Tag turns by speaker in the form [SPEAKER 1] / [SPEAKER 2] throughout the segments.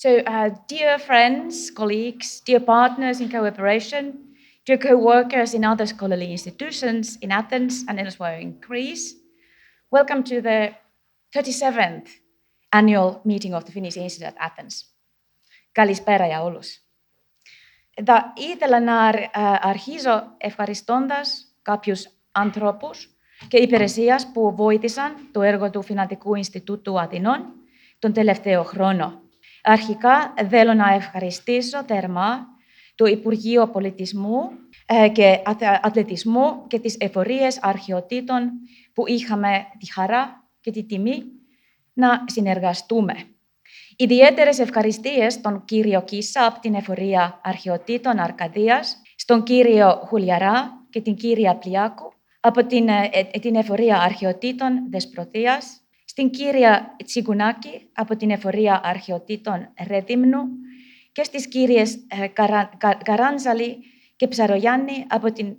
[SPEAKER 1] Dear friends, colleagues, dear partners in cooperation, dear co-workers in other scholarly institutions in Athens and elsewhere in Greece, welcome to the 37th annual meeting of the Finnish Institute at Athens. Kalispera ja olus. Τα ήθελα να αρχίσω ευχαριστώντας κάποιους ανθρώπους και υπηρεσίες που βοήθησαν το έργο του Φιναντικού Ινστιτούτου Αθηνών τον τελευταίο χρόνο. Αρχικά θέλω να ευχαριστήσω θερμά το Υπουργείο Πολιτισμού και Αθλητισμού και τις εφορίες αρχαιοτήτων που είχαμε τη χαρά και τη τιμή να συνεργαστούμε. Ιδιαίτερες ευχαριστίες στον κύριο Κίσσα από την Εφορία Αρχαιοτήτων Αρκαδίας, στον κύριο Χουλιαρά και την κυρία Πλιάκου από την Εφορία Αρχαιοτήτων Δεσπροθίας, στην κυρία Τσιγκουνάκη από την Εφορία Αρχαιοτήτων Ρεδίμνου και στις κύριες Καράντζαλη και Ψαρογιάννη από την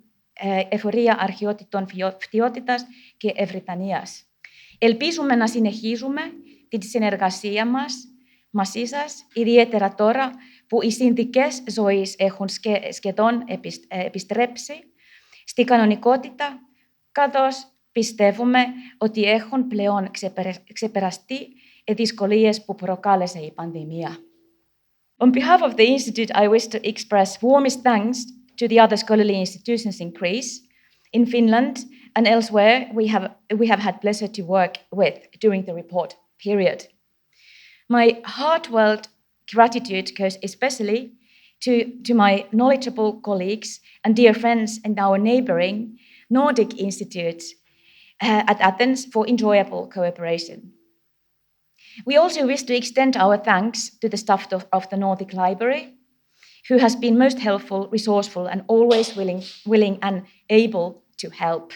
[SPEAKER 1] Εφορία Αρχαιότητων Φτιότητας και Ευρυτανίας. Ελπίζουμε να συνεχίζουμε τη συνεργασία μας μαζί σας, ιδιαίτερα τώρα που οι συνθήκες ζωής έχουν σχεδόν επιστρέψει στη κανονικότητα, καθώς πιστεύουμε ότι έχουν πλέον ξεπεραστεί οι δυσκολίες που προκάλεσε η πανδημία. On behalf of the Institute, I wish to express warmest thanks to the other scholarly institutions in Greece, in Finland, and elsewhere we have had pleasure to work with during the report period. My heartfelt gratitude goes especially to my knowledgeable colleagues and dear friends in our neighboring Nordic institutes at Athens for enjoyable cooperation. We also wish to extend our thanks to the staff of the Nordic Library, who has been most helpful, resourceful, and always willing and able to help.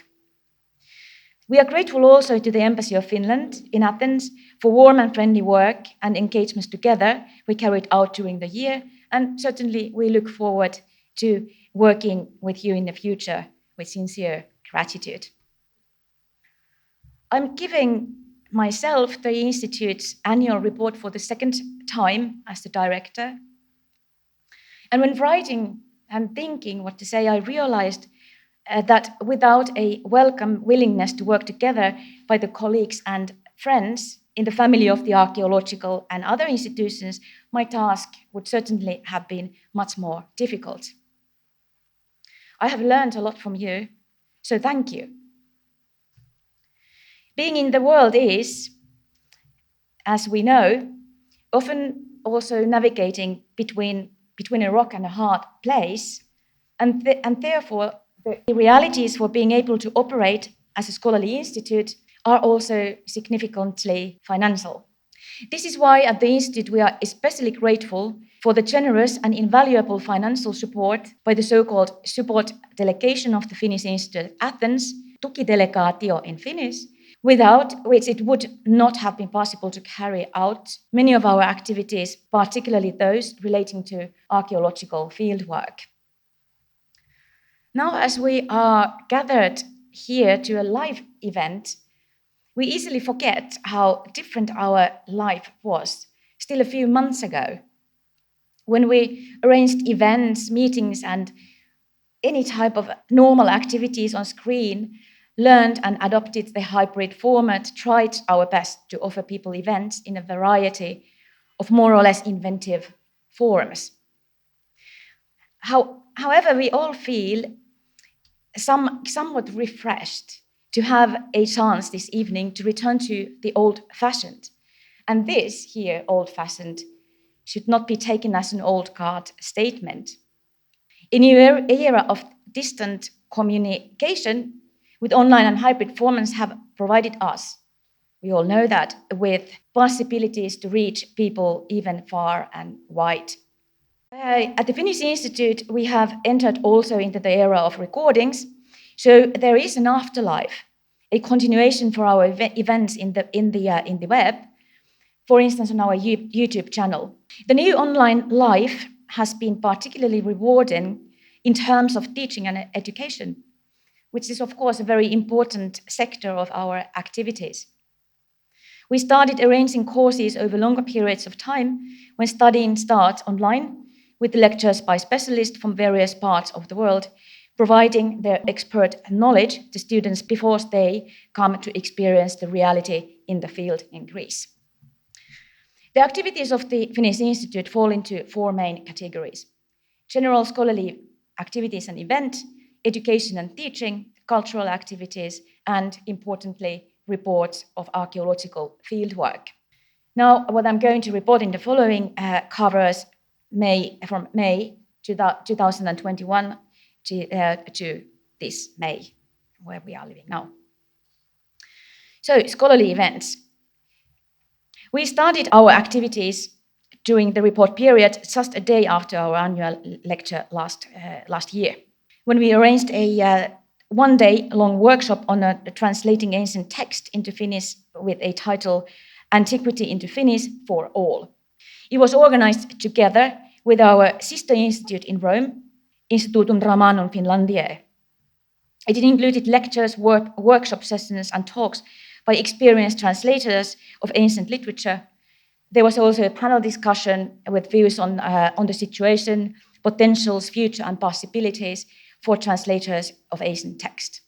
[SPEAKER 1] We are grateful also to the Embassy of Finland in Athens for warm and friendly work and engagements together we carried out during the year, and certainly we look forward to working with you in the future with sincere gratitude. I'm giving myself the Institute's annual report for the second time as the director. And when writing and thinking what to say, I realized that without a welcome willingness to work together by the colleagues and friends in the family of the archaeological and other institutions, my task would certainly have been much more difficult. I have learned a lot from you, so thank you. Being in the world is, as we know, often also navigating between a rock and a hard place, and therefore the realities for being able to operate as a scholarly institute are also significantly financial. This is why at the Institute we are especially grateful for the generous and invaluable financial support by the so-called support delegation of the Finnish Institute at Athens, tukidelegaatio in Finnish, without which it would not have been possible to carry out many of our activities, particularly those relating to archaeological fieldwork. Now, as we are gathered here to a live event, we easily forget how different our life was still a few months ago, when we arranged events, meetings, and any type of normal activities on screen, learned and adopted the hybrid format, tried our best to offer people events in a variety of more or less inventive forms. However, we all feel somewhat refreshed to have a chance this evening to return to the old-fashioned. And this here, old-fashioned, should not be taken as an old guard statement. In an era of distant communication, with online and hybrid formats have provided us, we all know that, with possibilities to reach people even far and wide. At the Finnish Institute, we have entered also into the era of recordings, so there is an afterlife, a continuation for our events in the web, for instance, on our YouTube channel. The new online life has been particularly rewarding in terms of teaching and education, which is, of course, a very important sector of our activities. We started arranging courses over longer periods of time when studying starts online with lectures by specialists from various parts of the world, providing their expert knowledge to students before they come to experience the reality in the field in Greece. The activities of the Finnish Institute fall into four main categories: general scholarly activities and events, education and teaching, cultural activities, and importantly, reports of archaeological fieldwork. Now, what I'm going to report in the following covers from May 2021 to this May, where we are living now. So, scholarly events. We started our activities during the report period just a day after our annual lecture last year, when we arranged a one-day-long workshop on translating ancient text into Finnish with a title, Antiquity into Finnish for All. It was organized together with our sister institute in Rome, Institutum Romanum Finlandiae. It included lectures, workshop sessions, and talks by experienced translators of ancient literature. There was also a panel discussion with views on the situation, potentials, future, and possibilities for translators of ancient text.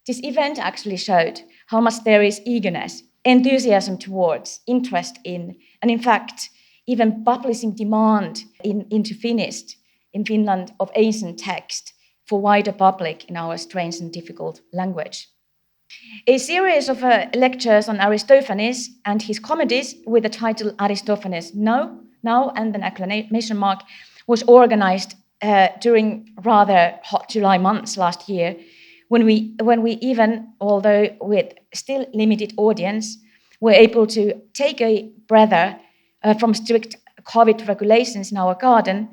[SPEAKER 1] This event actually showed how much there is eagerness, enthusiasm towards, interest in, and in fact, even publishing demand into Finnish in Finland of ancient text for wider public in our strange and difficult language. A series of lectures on Aristophanes and his comedies with the title Aristophanes Now and an exclamation mark was organized during rather hot July months last year, when we even, although with still limited audience, were able to take a breather from strict COVID regulations in our garden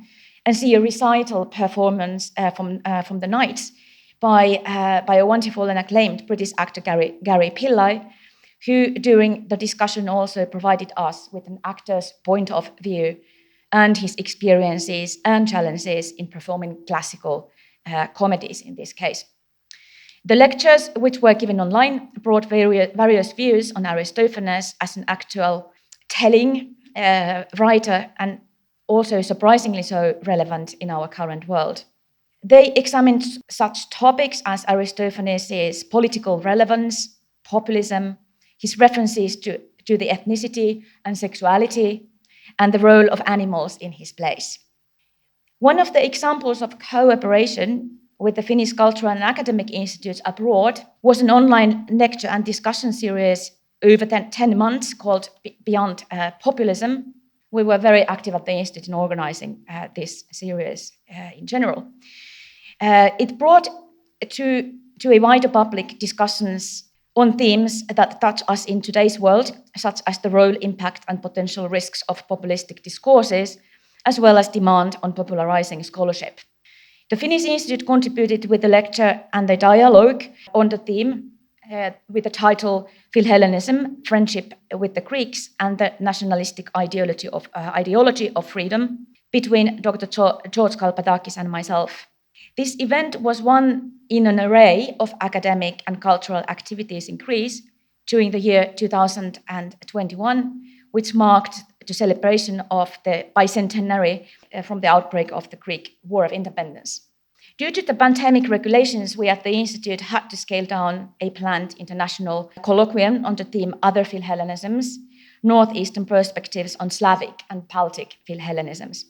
[SPEAKER 1] and see a recital performance from the Knights by a wonderful and acclaimed British actor Gary Pillai, who during the discussion also provided us with an actor's point of view and his experiences and challenges in performing classical comedies in this case. The lectures, which were given online, brought various views on Aristophanes as an actual telling writer and also surprisingly so relevant in our current world. They examined such topics as Aristophanes' political relevance, populism, his references to the ethnicity and sexuality, and the role of animals in his plays. One of the examples of cooperation with the Finnish Cultural and Academic Institutes abroad was an online lecture and discussion series over 10 months called Beyond Populism. We were very active at the Institute in organizing this series in general. It brought to a wider public discussions on themes that touch us in today's world, such as the role, impact, and potential risks of populistic discourses, as well as demand on popularizing scholarship. The Finnish Institute contributed with the lecture and the dialogue on the theme with the title Philhellenism, Friendship with the Greeks and the Nationalistic Ideology of Freedom between Dr. George Kalpatakis and myself. This event was one in an array of academic and cultural activities in Greece during the year 2021, which marked the celebration of the bicentenary from the outbreak of the Greek War of Independence. Due to the pandemic regulations, we at the Institute had to scale down a planned international colloquium on the theme Other Philhellenisms, Northeastern Perspectives on Slavic and Baltic Philhellenisms.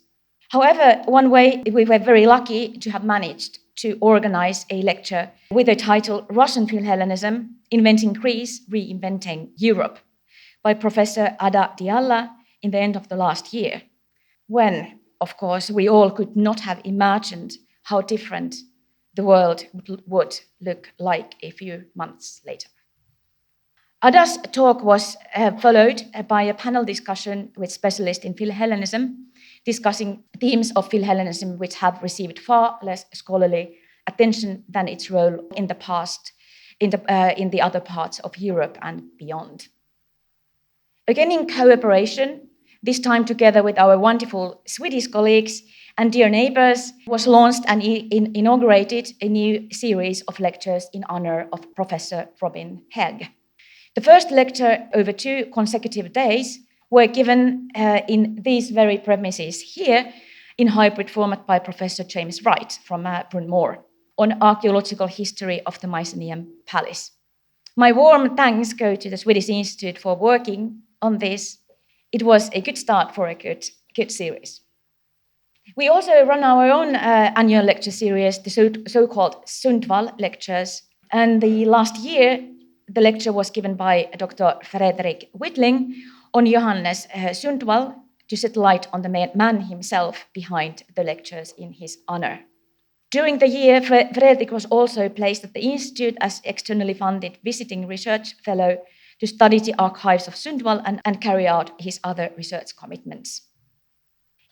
[SPEAKER 1] However, one way we were very lucky to have managed to organize a lecture with the title Russian Philhellenism, Inventing Greece, Reinventing Europe by Professor Ada Dialla in the end of the last year, when, of course, we all could not have imagined how different the world would look like a few months later. Ada's talk was followed by a panel discussion with specialists in Philhellenism, discussing themes of Philhellenism which have received far less scholarly attention than its role in the past in the other parts of Europe and beyond. Again, in cooperation, this time together with our wonderful Swedish colleagues and dear neighbors, was launched and inaugurated a new series of lectures in honor of Professor Robin Hegg. The first lecture over 2 consecutive days were given in these very premises here in hybrid format by Professor James Wright from Bryn Mawr on archaeological history of the Mycenaean Palace. My warm thanks go to the Swedish Institute for working on this. It was a good start for a good series. We also run our own annual lecture series, the so-called Sundvall lectures. And the last year, the lecture was given by Dr. Fredrik Whitling on Johannes Sundvall to shed light on the man himself behind the lectures in his honor. During the year, Fredrik was also placed at the Institute as externally funded visiting research fellow to study the archives of Sundvall and carry out his other research commitments.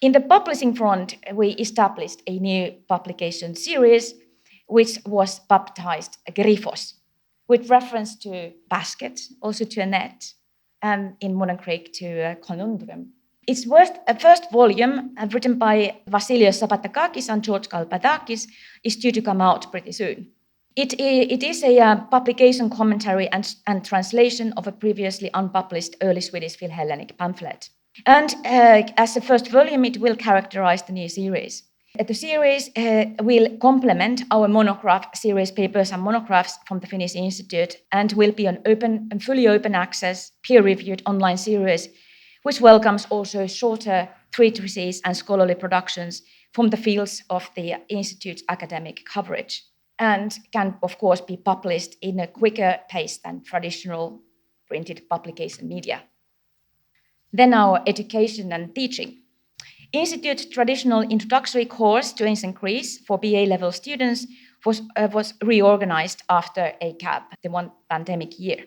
[SPEAKER 1] In the publishing front, we established a new publication series, which was baptized Gryphos, with reference to basket, also to a net, and in modern Greek to a conundrum. Its first volume, written by Vasilios Sabatakakis and George Kalpatakis, is due to come out pretty soon. It is a publication commentary and translation of a previously unpublished early Swedish Philhellenic pamphlet. And as the first volume, it will characterize the new series. The series will complement our monograph series papers and monographs from the Finnish Institute and will be an open and fully open access, peer-reviewed online series which welcomes also shorter treatises and scholarly productions from the fields of the Institute's academic coverage, and can, of course, be published in a quicker pace than traditional printed publication media. Then our education and teaching. Institute's traditional introductory course to ancient Greece for BA-level students was reorganized after a gap, the one pandemic year.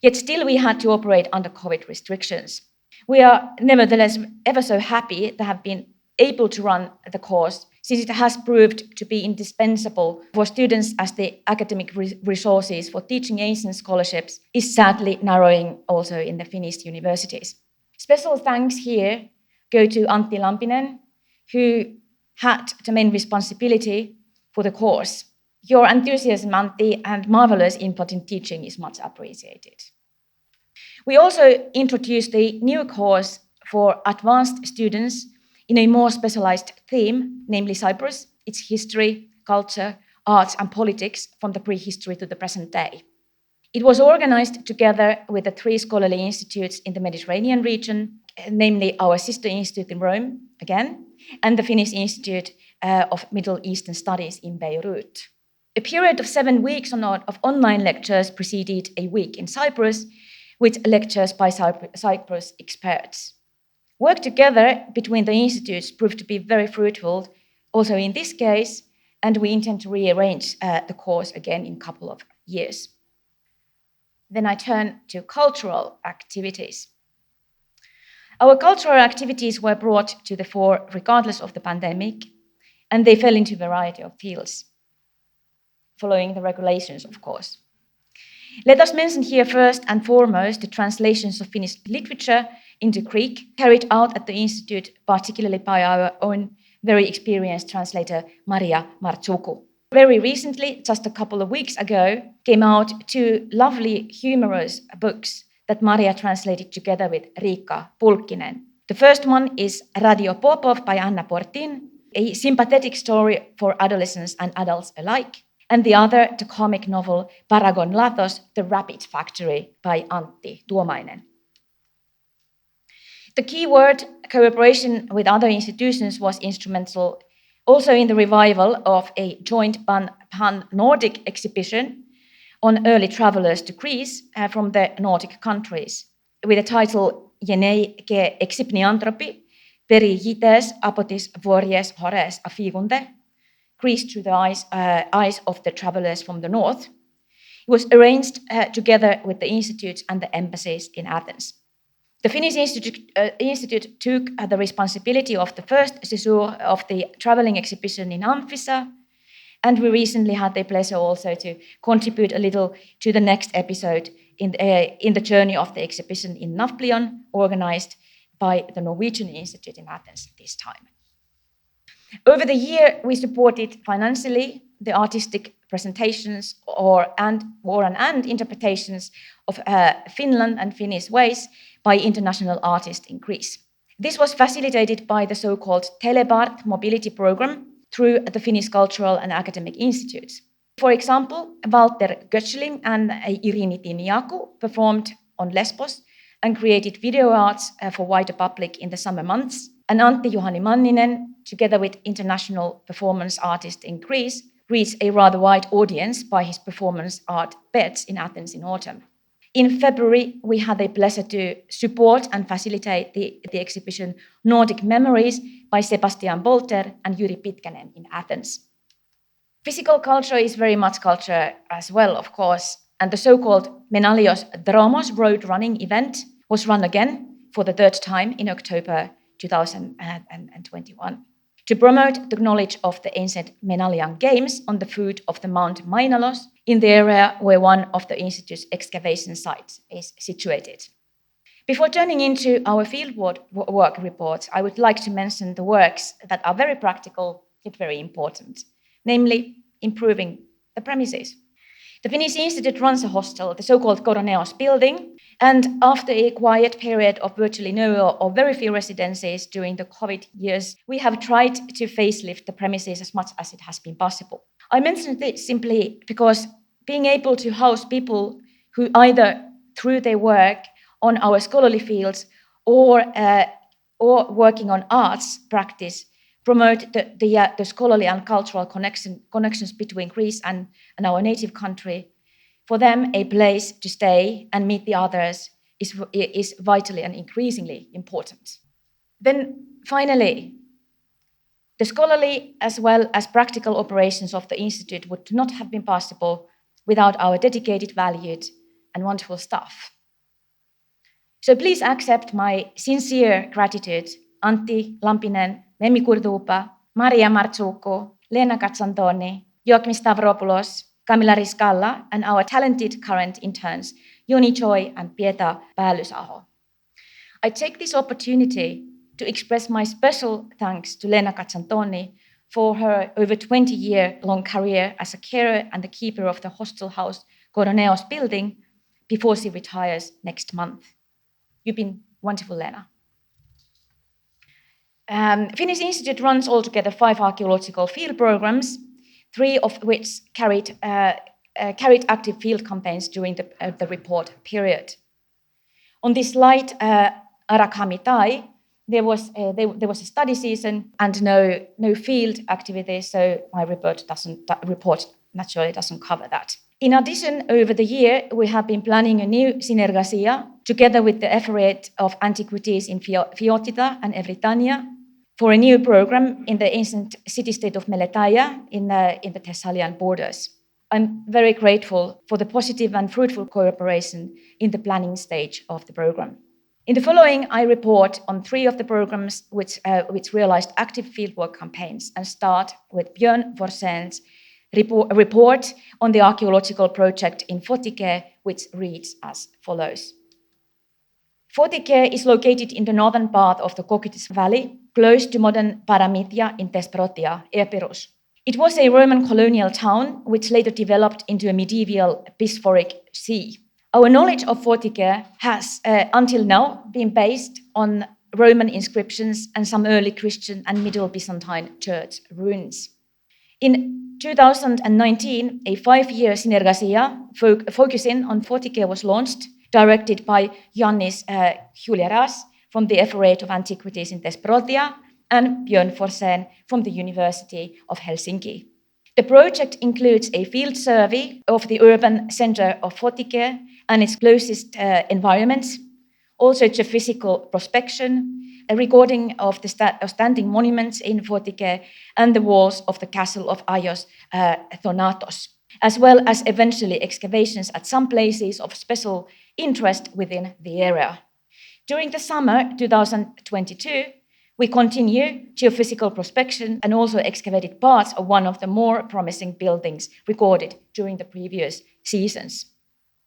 [SPEAKER 1] Yet still we had to operate under COVID restrictions. We are nevertheless ever so happy to have been able to run the course, since it has proved to be indispensable for students as the academic resources for teaching ancient scholarships is sadly narrowing also in the Finnish universities. Special thanks here go to Antti Lampinen, who had the main responsibility for the course. Your enthusiasm, Antti, and marvelous input in teaching is much appreciated. We also introduced a new course for advanced students in a more specialized theme, namely Cyprus, its history, culture, arts, and politics from the prehistory to the present day. It was organized together with the 3 scholarly institutes in the Mediterranean region, namely our sister institute in Rome, again, and the Finnish Institute of Middle Eastern Studies in Beirut. A period of 7 weeks of online lectures preceded a week in Cyprus, with lectures by Cyprus experts. Work together between the institutes proved to be very fruitful, also in this case, and we intend to rearrange the course again in a couple of years. Then I turn to cultural activities. Our cultural activities were brought to the fore regardless of the pandemic, and they fell into a variety of fields, following the regulations, of course. Let us mention here first and foremost the translations of Finnish literature into Greek, carried out at the Institute, particularly by our own very experienced translator, Maria Martsuku. Very recently, just a couple of weeks ago, came out 2 lovely, humorous books that Maria translated together with Riikka Pulkkinen. The first one is Radio Popov by Anna Portin, a sympathetic story for adolescents and adults alike, and the other, the comic novel Paragon Lathos, The Rabbit Factory by Antti Tuomainen. The key word, cooperation with other institutions, was instrumental also in the revival of a joint pan-Nordic exhibition on early travelers to Greece from the Nordic countries, with the title Γενei και εξύπνοι άνθρωποι, περιηγητές από τις βόρειες χώρες αφήγονται, Greece through the eyes of the travelers from the north. It was arranged together with the institutes and the embassies in Athens. The Finnish Institute took the responsibility of the first séjour of the traveling exhibition in Amphissa, and we recently had the pleasure also to contribute a little to the next episode in the journey of the exhibition in Nafplion, organized by the Norwegian Institute in Athens this time. Over the year, we supported financially the artistic presentations and interpretations of Finland and Finnish ways by international artists in Greece. This was facilitated by the so-called Telebart mobility program through the Finnish Cultural and Academic Institutes. For example, Walter Götzling and Irini Tiniaku performed on Lesbos and created video arts for wider public in the summer months. And Antti Juhani Manninen, together with international performance artists in Greece, reached a rather wide audience by his performance art beds in Athens in autumn. In February, we had the pleasure to support and facilitate the exhibition Nordic Memories by Sebastian Bolter and Jyri Pitkänen in Athens. Physical culture is very much culture as well, of course, and the so-called Menalios Dromos road running event was run again for the third time in October 2021 to promote the knowledge of the ancient Menalian games on the foot of the Mount Mainalos in the area where one of the Institute's excavation sites is situated. Before turning into our fieldwork reports, I would like to mention the works that are very practical yet very important, namely improving the premises. The Finnish Institute runs a hostel, the so-called Koroneos building, and after a quiet period of virtually no or very few residencies during the COVID years, we have tried to facelift the premises as much as it has been possible. I mention this simply because being able to house people who either through their work on our scholarly fields or working on arts practice promote the scholarly and cultural connections between Greece and our native country. For them, a place to stay and meet the others is vitally and increasingly important. Then finally, the scholarly as well as practical operations of the Institute would not have been possible without our dedicated, valued, and wonderful staff. So please accept my sincere gratitude, Antti Lampinen, Memmi Kurtuupa, Maria Martsuukku, Leena Katsantoni, Joakim Stavropoulos, Camilla Riscalla, and our talented current interns, Joni Choi and Pieta Päällysaho. I take this opportunity to express my special thanks to Leena Katsantoni for her over 20-year-long career as a carer and the keeper of the hostel house Koroneos building before she retires next month. You've been wonderful, Leena. Finnish Institute runs altogether 5 archaeological field programs, 3 of which carried active field campaigns during the report period. On this slide, Arakhamitai, there was a study season and no field activities, so my report naturally doesn't cover that. In addition, over the year, we have been planning a new synergasia together with the Affiliate of Antiquities in Fiotita and Evritania for a new program in the ancient city-state of Meletaia in the Thessalian borders. I'm very grateful for the positive and fruitful cooperation in the planning stage of the program. In the following, I report on 3 of the programs which realized active fieldwork campaigns and start with Björn Forsén's report on the archaeological project in Fotike, which reads as follows. Fotike is located in the northern part of the Cocytus Valley, close to modern Paramythia in Thesprotia, Epirus. It was a Roman colonial town, which later developed into a medieval bisphoric sea. Our knowledge of Fotike has, until now, been based on Roman inscriptions and some early Christian and Middle Byzantine church ruins. In 2019, a 5-year synergasia focusing on Fotike was launched, directed by Yannis Huliaras from the Affiliate of Antiquities in Thesprotia and Björn Forsén from the University of Helsinki. The project includes a field survey of the urban center of Fotike and its closest environments, also geophysical prospection, a recording of the standing monuments in Fotike and the walls of the castle of Aios Thonatos, as well as eventually excavations at some places of special interest within the area. During the summer 2022, we continue geophysical prospection and also excavated parts of one of the more promising buildings recorded during the previous seasons.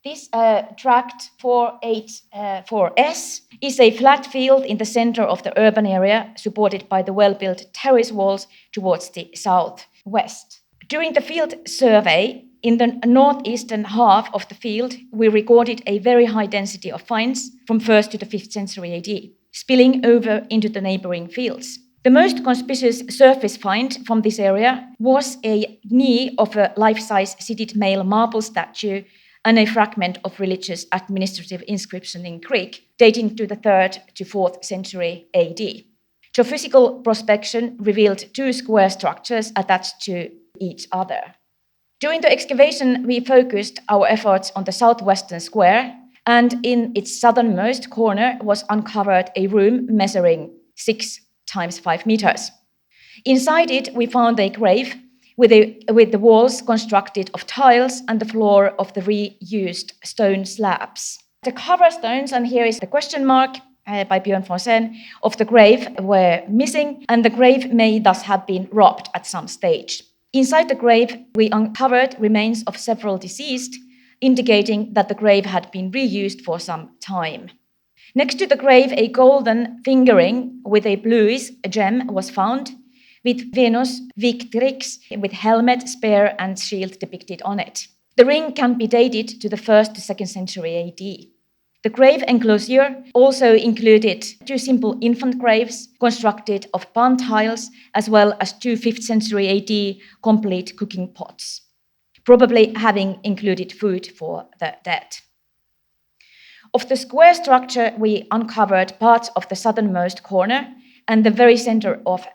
[SPEAKER 1] This tract 484S is a flat field in the center of the urban area, supported by the well-built terrace walls towards the southwest. During the field survey, in the northeastern half of the field, we recorded a very high density of finds from 1st to the 5th century AD, spilling over into the neighboring fields. The most conspicuous surface find from this area was a knee of a life-size seated male marble statue and a fragment of religious administrative inscription in Greek, dating to the 3rd to 4th century AD. Geophysical prospection revealed two square structures attached to each other. During the excavation, we focused our efforts on the southwestern square, and in its southernmost corner was uncovered a room measuring 6 times 5 meters. Inside it, we found a grave with the walls constructed of tiles and the floor of the reused stone slabs. The cover stones, and here is the question mark by Björn Forsén, of the grave were missing, and the grave may thus have been robbed at some stage. Inside the grave, we uncovered remains of several deceased, indicating that the grave had been reused for some time. Next to the grave, a golden fingering with a bluish gem was found, with Venus Victrix with helmet, spear, and shield depicted on it. The ring can be dated to the 1st to 2nd century AD. The grave enclosure also included 2 simple infant graves constructed of palm tiles, as well as 2 5th century AD complete cooking pots, probably having included food for the dead. Of the square structure, we uncovered parts of the southernmost corner and the very center of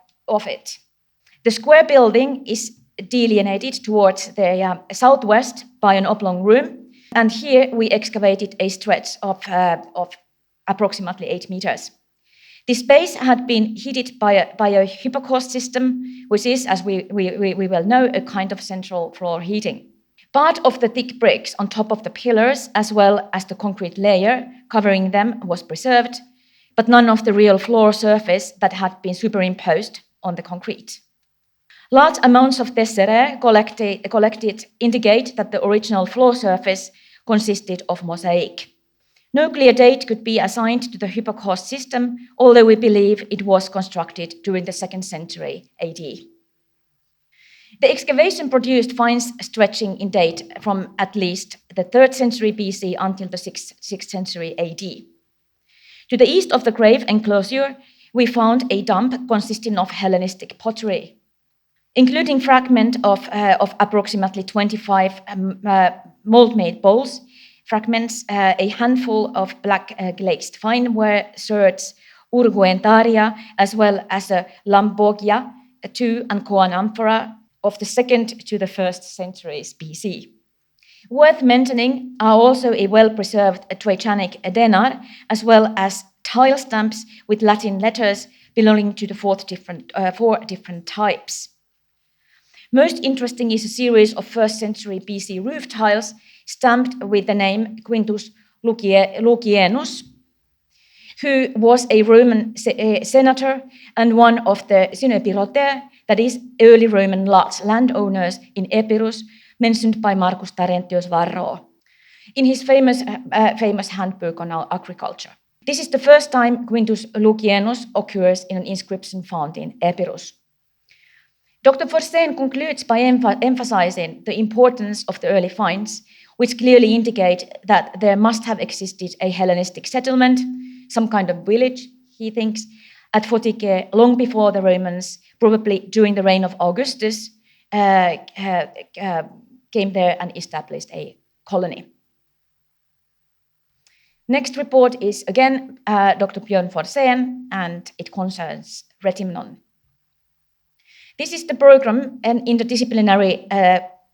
[SPEAKER 1] it. The square building is delineated towards the southwest by an oblong room, and here we excavated a stretch of approximately 8 meters. This space had been heated by a hypocaust system, which is, as we well know, a kind of central floor heating. Part of the thick bricks on top of the pillars, as well as the concrete layer covering them, was preserved, but none of the real floor surface that had been superimposed on the concrete. Large amounts of tesserae collected indicate that the original floor surface consisted of mosaic. No clear date could be assigned to the hypocaust system, although we believe it was constructed during the 2nd century AD. The excavation produced finds stretching in date from at least the 3rd century BC until the 6th century AD. To the east of the grave enclosure, we found a dump consisting of Hellenistic pottery, including fragment of approximately 25 mold-made bowls, fragments, a handful of black glazed fineware, swords, urguentaria, as well as a lambogia, a 2 and koan amphora of the 2nd to the 1st centuries BC. Worth mentioning are also a well-preserved Trajanic denar, as well as tile stamps with Latin letters belonging to the 4 different types. Most interesting is a series of 1st century BC roof tiles stamped with the name Quintus Lucienus, who was a Roman senator and one of the Synopirote, that is, early Roman large landowners in Epirus, mentioned by Marcus Terentius Varro in his famous handbook on agriculture. This is the first time Quintus Lucienus occurs in an inscription found in Epirus. Dr. Forsén concludes by emphasizing the importance of the early finds, which clearly indicate that there must have existed a Hellenistic settlement, some kind of village, he thinks, at Photike long before the Romans, probably during the reign of Augustus, came there and established a colony. Next report is again Dr. Björn Forsén, and it concerns Retimnon. This is the program, an interdisciplinary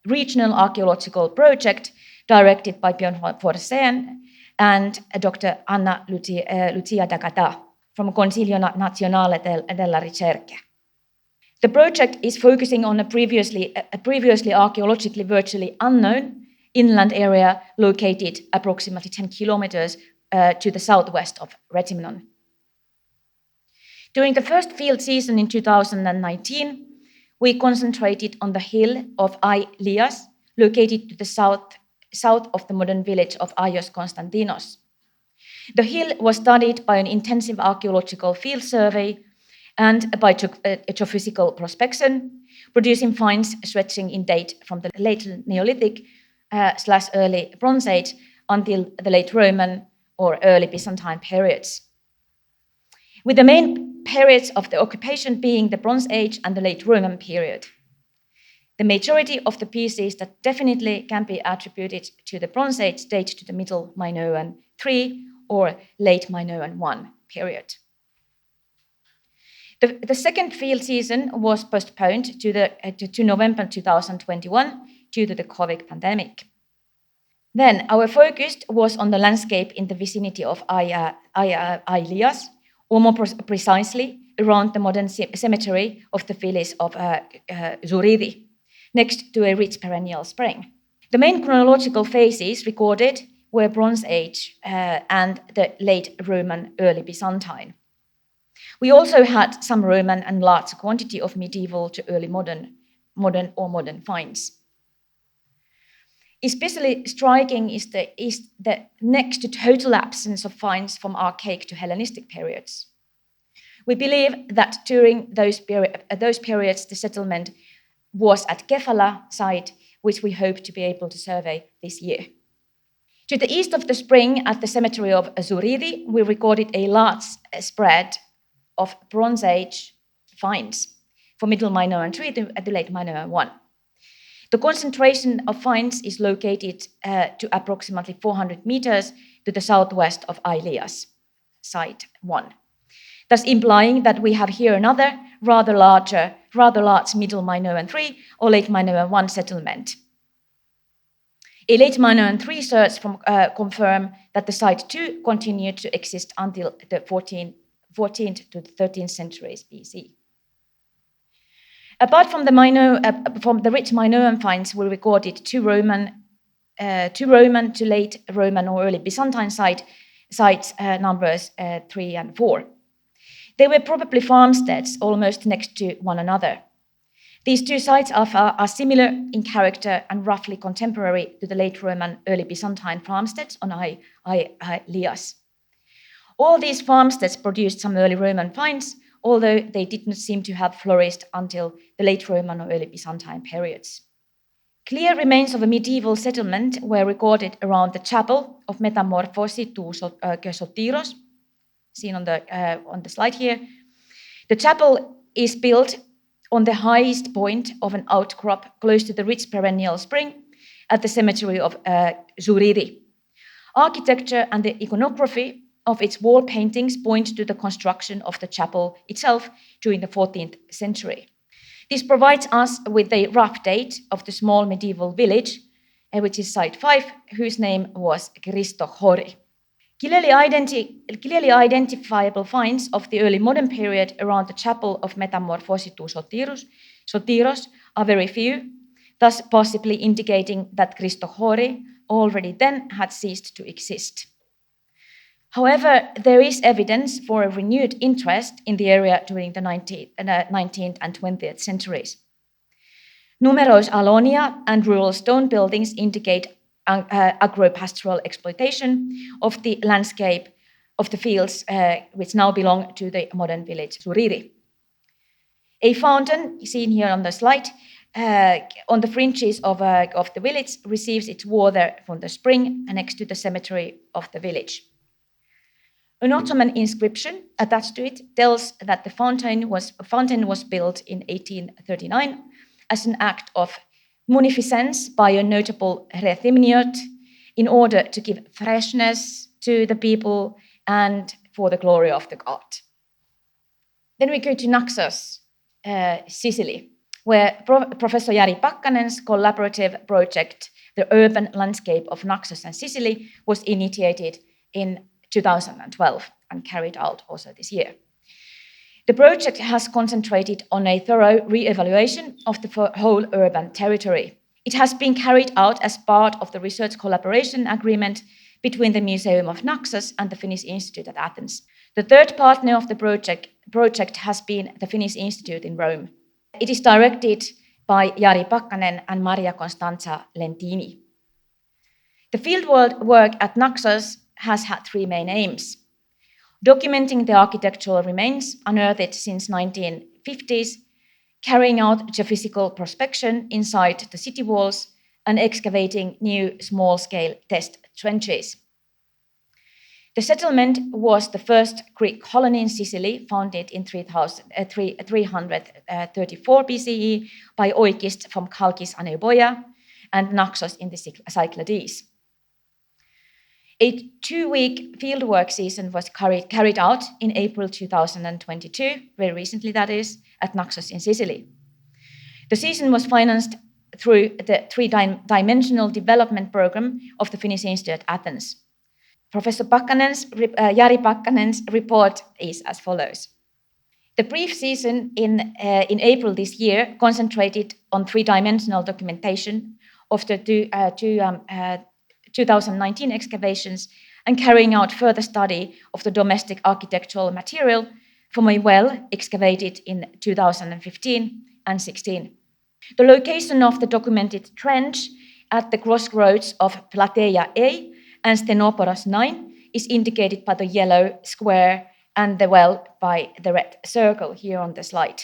[SPEAKER 1] regional archaeological project directed by Björn Forsén and Dr. Anna Lucia D'Agata from Consiglio Nazionale della Ricerca. The project is focusing on a previously archaeologically virtually unknown inland area located approximately 10 kilometers to the southwest of Retimnon. During the first field season in 2019, we concentrated on the hill of Lias, located to the south of the modern village of Aios Konstantinos. The hill was studied by an intensive archaeological field survey and by geophysical prospection, producing finds stretching in date from the late Neolithic / early Bronze Age until the late Roman or early Byzantine periods, with the main periods of the occupation being the Bronze Age and the late Roman period. The majority of the pieces that definitely can be attributed to the Bronze Age date to the Middle Minoan III or late Minoan I period. The second field season was postponed to November 2021 due to the COVID pandemic. Then our focus was on the landscape in the vicinity of Ailias, or more precisely, around the modern cemetery of the village of Zuridi, next to a rich perennial spring. The main chronological phases recorded were Bronze Age and the late Roman, early Byzantine. We also had some Roman and large quantity of medieval to early modern finds. Especially striking is the next to total absence of finds from archaic to Hellenistic periods. We believe that during those periods the settlement was at Kefala site, which we hope to be able to survey this year. To the east of the spring at the cemetery of Zuridi, we recorded a large spread of Bronze Age finds for Middle Minoan III to the late Minoan I. The concentration of finds is located to approximately 400 meters to the southwest of Ailias, site 1, thus implying that we have here another rather large Middle Minoan III or late Minoan I settlement. A late Minoan III search confirm that the site 2 continued to exist until the 14th to the 13th centuries BC. Apart from the rich Minoan finds, we recorded two Roman to late Roman or early Byzantine sites numbers 3 and 4. They were probably farmsteads almost next to one another. These two sites are similar in character and roughly contemporary to the late Roman, early Byzantine farmsteads on Ailias. All these farmsteads produced some early Roman finds, although they did not seem to have flourished until the late Roman or early Byzantine periods. Clear remains of a medieval settlement were recorded around the chapel of Metamorphosi to Sotiros, seen on the slide here. The chapel is built on the highest point of an outcrop close to the rich perennial spring at the cemetery of Zuridi. Architecture and the iconography of its wall paintings point to the construction of the chapel itself during the 14th century. This provides us with a rough date of the small medieval village, which is site 5, whose name was Kristochori. Clearly identifiable finds of the early modern period around the chapel of Metamorphosi to Sotiros are very few, thus possibly indicating that Kristochori already then had ceased to exist. However, there is evidence for a renewed interest in the area during the 19th and 20th centuries. Numerous alonia and rural stone buildings indicate agro-pastoral exploitation of the landscape of the fields which now belong to the modern village Zuridi. A fountain, seen here on the slide, on the fringes of the village receives its water from the spring next to the cemetery of the village. An Ottoman inscription attached to it tells that the fountain was built in 1839 as an act of munificence by a notable Rethymniot in order to give freshness to the people and for the glory of the god. Then we go to Naxos, Sicily, where Professor Jari Pakkanen's collaborative project, The Urban Landscape of Naxos and Sicily, was initiated in 2012 and carried out also this year. The project has concentrated on a thorough re-evaluation of the whole urban territory. It has been carried out as part of the research collaboration agreement between the Museum of Naxos and the Finnish Institute at Athens. The third partner of the project has been the Finnish Institute in Rome. It is directed by Jari Pakkanen and Maria Constanza Lentini. The fieldwork at Naxos has had three main aims: documenting the architectural remains unearthed since 1950s carrying out geophysical prospection inside the city walls and excavating new small-scale test trenches. The settlement was the first Greek colony in Sicily, founded in 334 BCE by Oikists from Chalkis and Euboea and Naxos in the Cyclades. A 2-week fieldwork season was carried out in April 2022, very recently that is, at Naxos in Sicily. The season was financed through the three-dimensional development program of the Finnish Institute at Athens. Professor Jari Pakkanen's report is as follows. The brief season in April this year concentrated on three-dimensional documentation of the 2019 excavations and carrying out further study of the domestic architectural material from a well excavated in 2015 and 16. The location of the documented trench at the crossroads of Plateia A and Stenoporos 9 is indicated by the yellow square and the well by the red circle here on the slide.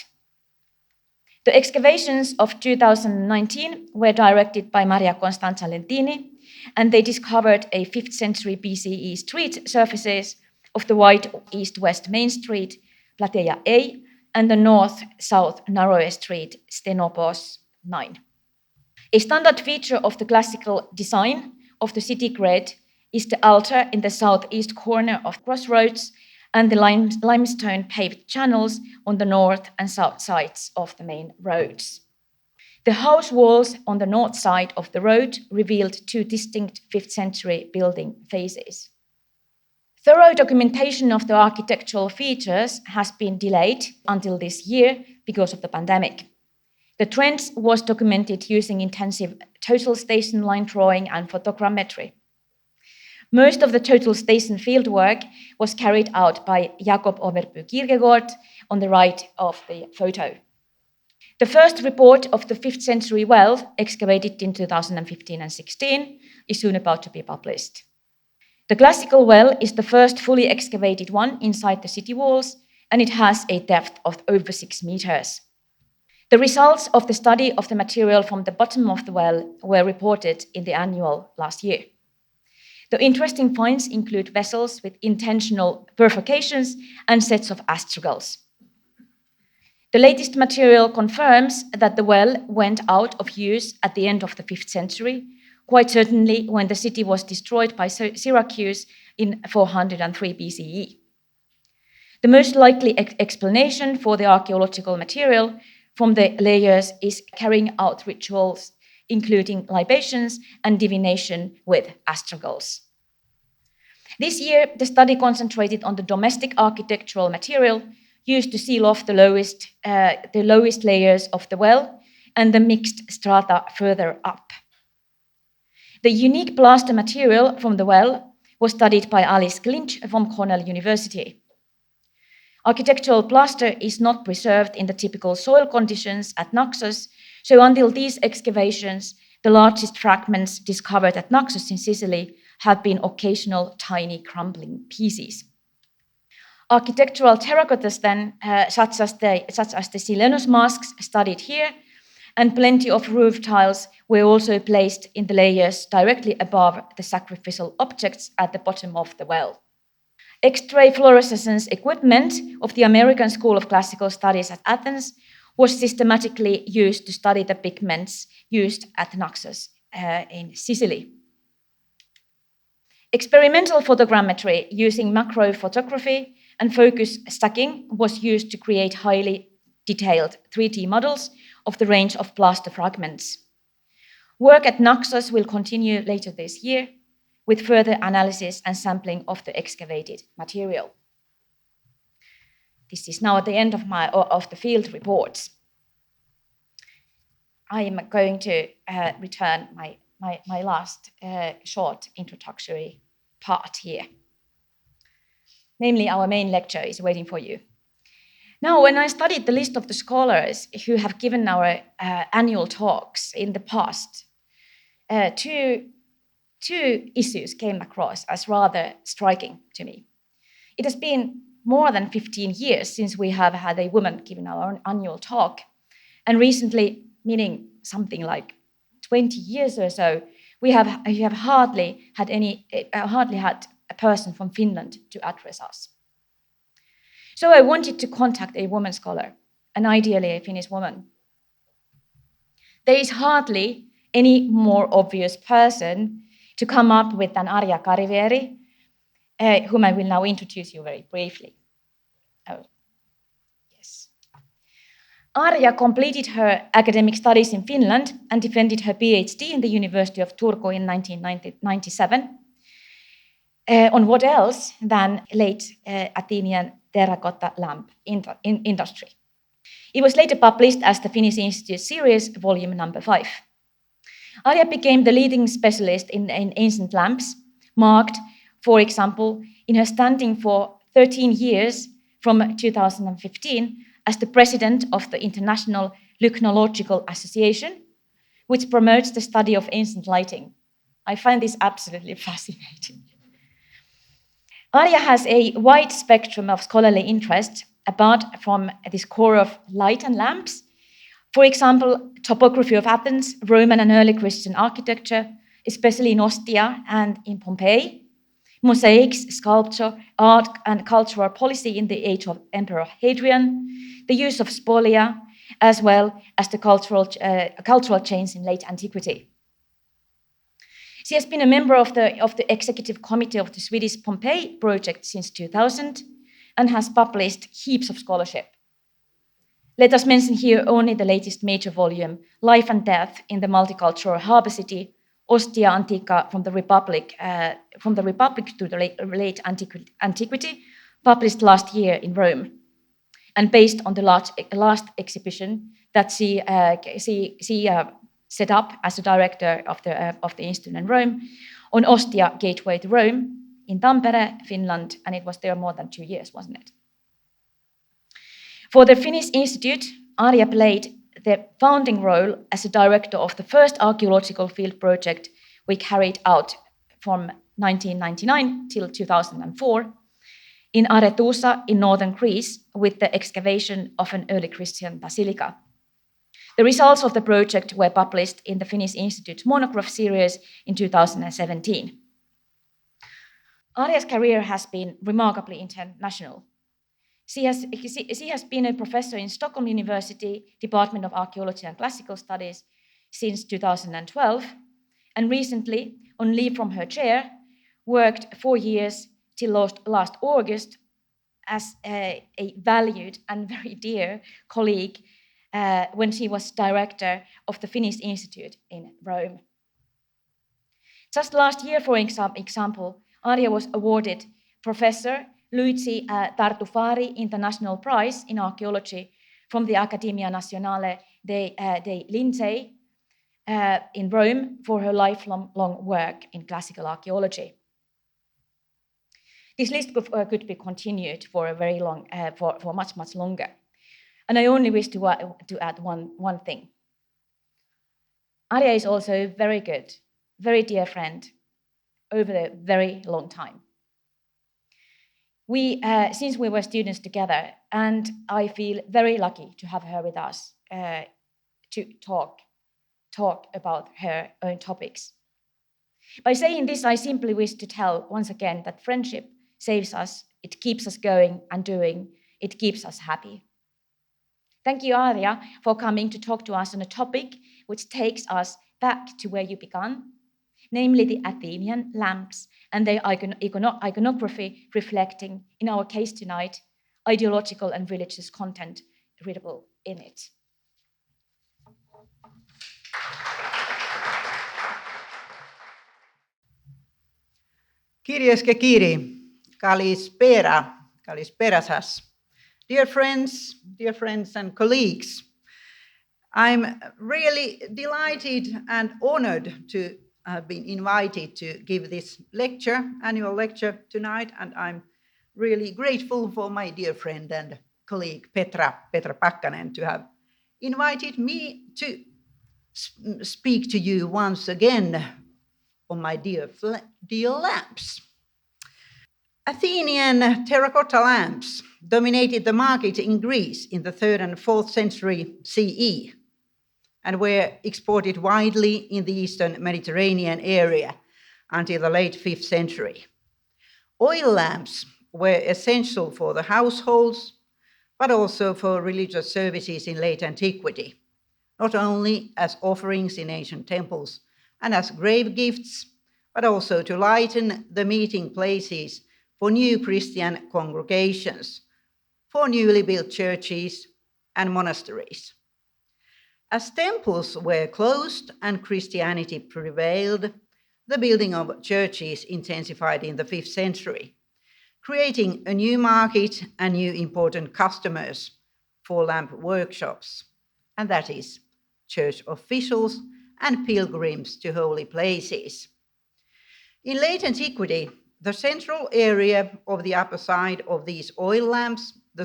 [SPEAKER 1] The excavations of 2019 were directed by Maria Constanza Lentini, and they discovered a 5th century BCE street surfaces of the wide east-west main street, Plateia A, and the north-south narrower street, Stenopos 9. A standard feature of the classical design of the city grid is the altar in the southeast corner of crossroads and the limestone paved channels on the north and south sides of the main roads. The house walls on the north side of the road revealed 2 distinct 5th century building phases. Thorough documentation of the architectural features has been delayed until this year because of the pandemic. The trench was documented using intensive total station line drawing and photogrammetry. Most of the total station fieldwork was carried out by Jakob Overby Kierkegaard on the right of the photo. The first report of the 5th century well, excavated in 2015 and 16, is soon about to be published. The classical well is the first fully excavated one inside the city walls, and it has a depth of over 6 meters. The results of the study of the material from the bottom of the well were reported in the annual last year. The interesting finds include vessels with intentional perforations and sets of astragals. The latest material confirms that the well went out of use at the end of the 5th century, quite certainly when the city was destroyed by Syracuse in 403 BCE. The most likely explanation for the archaeological material from the layers is carrying out rituals including libations and divination with astragals. This year, the study concentrated on the domestic architectural material used to seal off the lowest layers of the well and the mixed strata further up. The unique plaster material from the well was studied by Alice Clinch from Cornell University. Architectural plaster is not preserved in the typical soil conditions at Naxos, so until these excavations, the largest fragments discovered at Naxos in Sicily have been occasional tiny crumbling pieces. Architectural terracottas then, such as the Silenos masks studied here, and plenty of roof tiles were also placed in the layers directly above the sacrificial objects at the bottom of the well. X-ray fluorescence equipment of the American School of Classical Studies at Athens was systematically used to study the pigments used at Naxos in Sicily. Experimental photogrammetry using macro photography and focus stacking was used to create highly detailed 3D models of the range of plaster fragments. Work at Naxos will continue later this year with further analysis and sampling of the excavated material. This is now at the end of the field reports. I am going to return my last short introductory part here. Namely, our main lecture is waiting for you. Now, when I studied the list of the scholars who have given our annual talks in the past, two issues came across as rather striking to me. It has been more than 15 years since we have had a woman giving our annual talk, And recently, meaning something like 20 years or so, we have hardly had a person from Finland to address us. So I wanted to contact a woman scholar, and ideally a Finnish woman. There is hardly any more obvious person to come up with than Arja Karivieri, whom I will now introduce you very briefly. Oh, yes. Arja completed her academic studies in Finland and defended her PhD in the University of Turku in 1997. On what else than late Athenian terracotta lamp industry. It was later published as the Finnish Institute series, volume number 5. Arja became the leading specialist in ancient lamps, marked, for example, in her standing for 13 years from 2015 as the president of the International Lychnological Association, which promotes the study of ancient lighting. I find this absolutely fascinating. Arja has a wide spectrum of scholarly interests, apart from this core of light and lamps. For example, topography of Athens, Roman and early Christian architecture, especially in Ostia and in Pompeii, mosaics, sculpture, art and cultural policy in the age of Emperor Hadrian, the use of spolia, as well as the cultural change in late antiquity. She has been a member of the executive committee of the Swedish Pompeii project since 2000 and has published heaps of scholarship. Let us mention here only the latest major volume, Life and Death in the Multicultural Harbour City, Ostia Antica from the Republic to the late Antiquity, published last year in Rome, and based on the last exhibition that she set up as the director of the Institute in Rome on Ostia Gateway to Rome in Tampere, Finland, and it was there more than 2 years, wasn't it? For the Finnish Institute, Arja played the founding role as a director of the first archaeological field project we carried out from 1999 till 2004 in Arethusa in northern Greece with the excavation of an early Christian basilica. The results of the project were published in the Finnish Institute's monograph series in 2017. Arja's career has been remarkably international. She has been a professor in Stockholm University, Department of Archaeology and Classical Studies since 2012, and recently, on leave from her chair, worked 4 years till last August as a valued and very dear colleague when she was director of the Finnish Institute in Rome. Just last year, for example, Arja was awarded Professor Luigi Tartufari International Prize in Archaeology from the Accademia Nazionale dei Lincei in Rome for her lifelong work in classical archaeology. This list could be continued for a very long, for much longer. And I only wish to add one thing. Arja is also a very good, very dear friend over a very long time. Since we were students together, and I feel very lucky to have her with us to talk about her own topics. By saying this, I simply wish to tell once again that friendship saves us, it keeps us going and doing, it keeps us happy. Thank you, Arja, for coming to talk to us on a topic which takes us back to where you began, namely the Athenian lamps and their iconography reflecting, in our case tonight, ideological and religious content readable in it.
[SPEAKER 2] Kyries και κύριοι, kalispera σας. Dear friends and colleagues, I'm really delighted and honored to have been invited to give this annual lecture tonight, and I'm really grateful for my dear friend and colleague Petra Pakkanen to have invited me to speak to you once again on my dear lamps. Athenian terracotta lamps dominated the market in Greece in the 3rd and 4th century CE. and were exported widely in the eastern Mediterranean area until the late 5th century. Oil lamps were essential for the households, but also for religious services in late antiquity, not only as offerings in ancient temples and as grave gifts, but also to lighten the meeting places for new Christian congregations, for newly built churches and monasteries. As temples were closed and Christianity prevailed, the building of churches intensified in the 5th century, creating a new market and new important customers for lamp workshops, and that is church officials and pilgrims to holy places. In late antiquity, the central area of the upper side of these oil lamps, the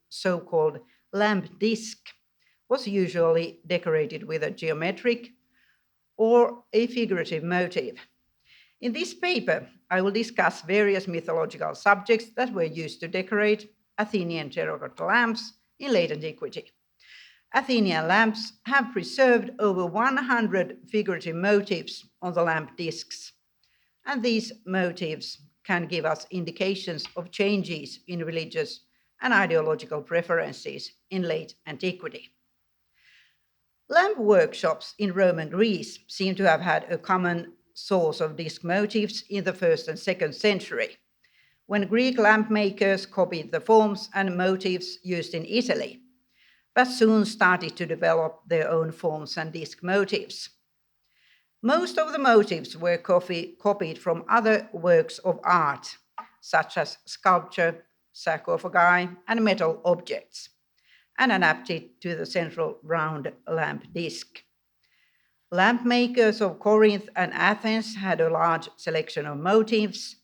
[SPEAKER 2] so-called lamp disc, was usually decorated with a geometric or a figurative motif. In this paper, I will discuss various mythological subjects that were used to decorate Athenian terracotta lamps in late antiquity. Athenian lamps have preserved over 100 figurative motifs on the lamp discs, and these motifs can give us indications of changes in religious and ideological preferences in late antiquity. Lamp workshops in Rome and Greece seem to have had a common source of disc motifs in the 1st and 2nd century, when Greek lamp makers copied the forms and motifs used in Italy, but soon started to develop their own forms and disc motifs. Most of the motifs were copied from other works of art, such as sculpture, sarcophagi, and metal objects, and adapted to the central round lamp disc. Lamp makers of Corinth and Athens had a large selection of motifs,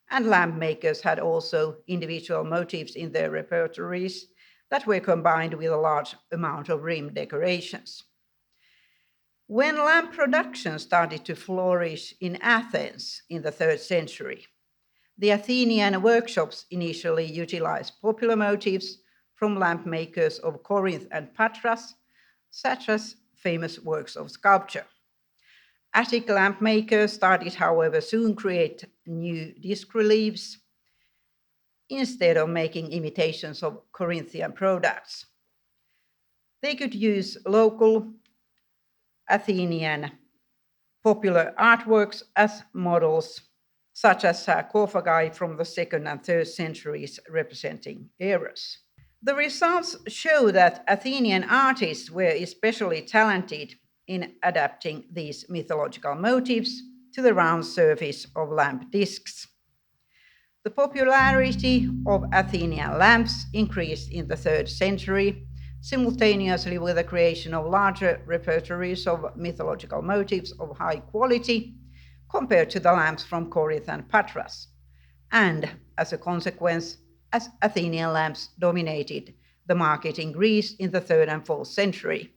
[SPEAKER 2] and lamp makers had also individual motifs in their repertories that were combined with a large amount of rim decorations. When lamp production started to flourish in Athens in the 3rd century, the Athenian workshops initially utilized popular motifs from lamp makers of Corinth and Patras, such as famous works of sculpture. Attic lamp makers started, however, soon create new disc reliefs instead of making imitations of Corinthian products. They could use local Athenian popular artworks as models, such as sarcophagi from the 2nd and 3rd centuries representing Eros. The results show that Athenian artists were especially talented in adapting these mythological motifs to the round surface of lamp discs. The popularity of Athenian lamps increased in the 3rd century, simultaneously with the creation of larger repertories of mythological motifs of high quality compared to the lamps from Corinth and Patras, and as a consequence, as Athenian lamps dominated the market in Greece in the 3rd and 4th century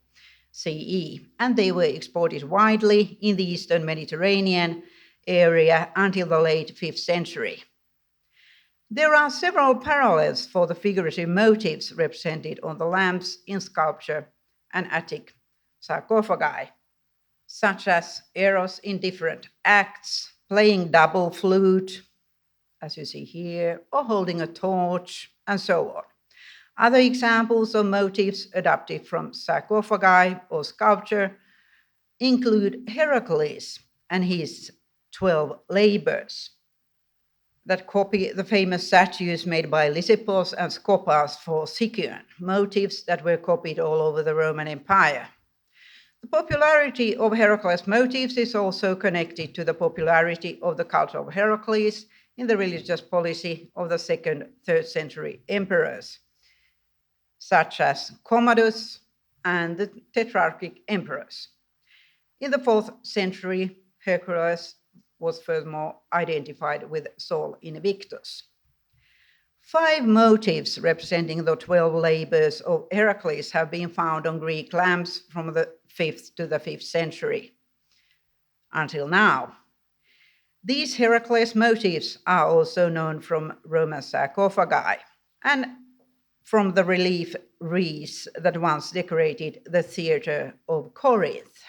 [SPEAKER 2] CE, and they were exported widely in the eastern Mediterranean area until the late 5th century. There are several parallels for the figurative motifs represented on the lamps in sculpture and Attic sarcophagi, such as Eros in different acts, playing double flute, as you see here, or holding a torch, and so on. Other examples of motifs adapted from sarcophagi or sculpture include Herakles and his 12 labors that copy the famous statues made by Lysippos and Skopas for Sicyon, motifs that were copied all over the Roman Empire. The popularity of Heracles motifs is also connected to the popularity of the cult of Heracles in the religious policy of the 2nd, 3rd century emperors, such as Commodus and the Tetrarchic emperors. In the 4th century, Hercules was furthermore identified with Sol Invictus. 5 motifs representing the 12 labors of Heracles have been found on Greek lamps from the 5th to the 5th century until now. These Heracles motifs are also known from Roman sarcophagi, and from the relief wreaths that once decorated the theatre of Corinth.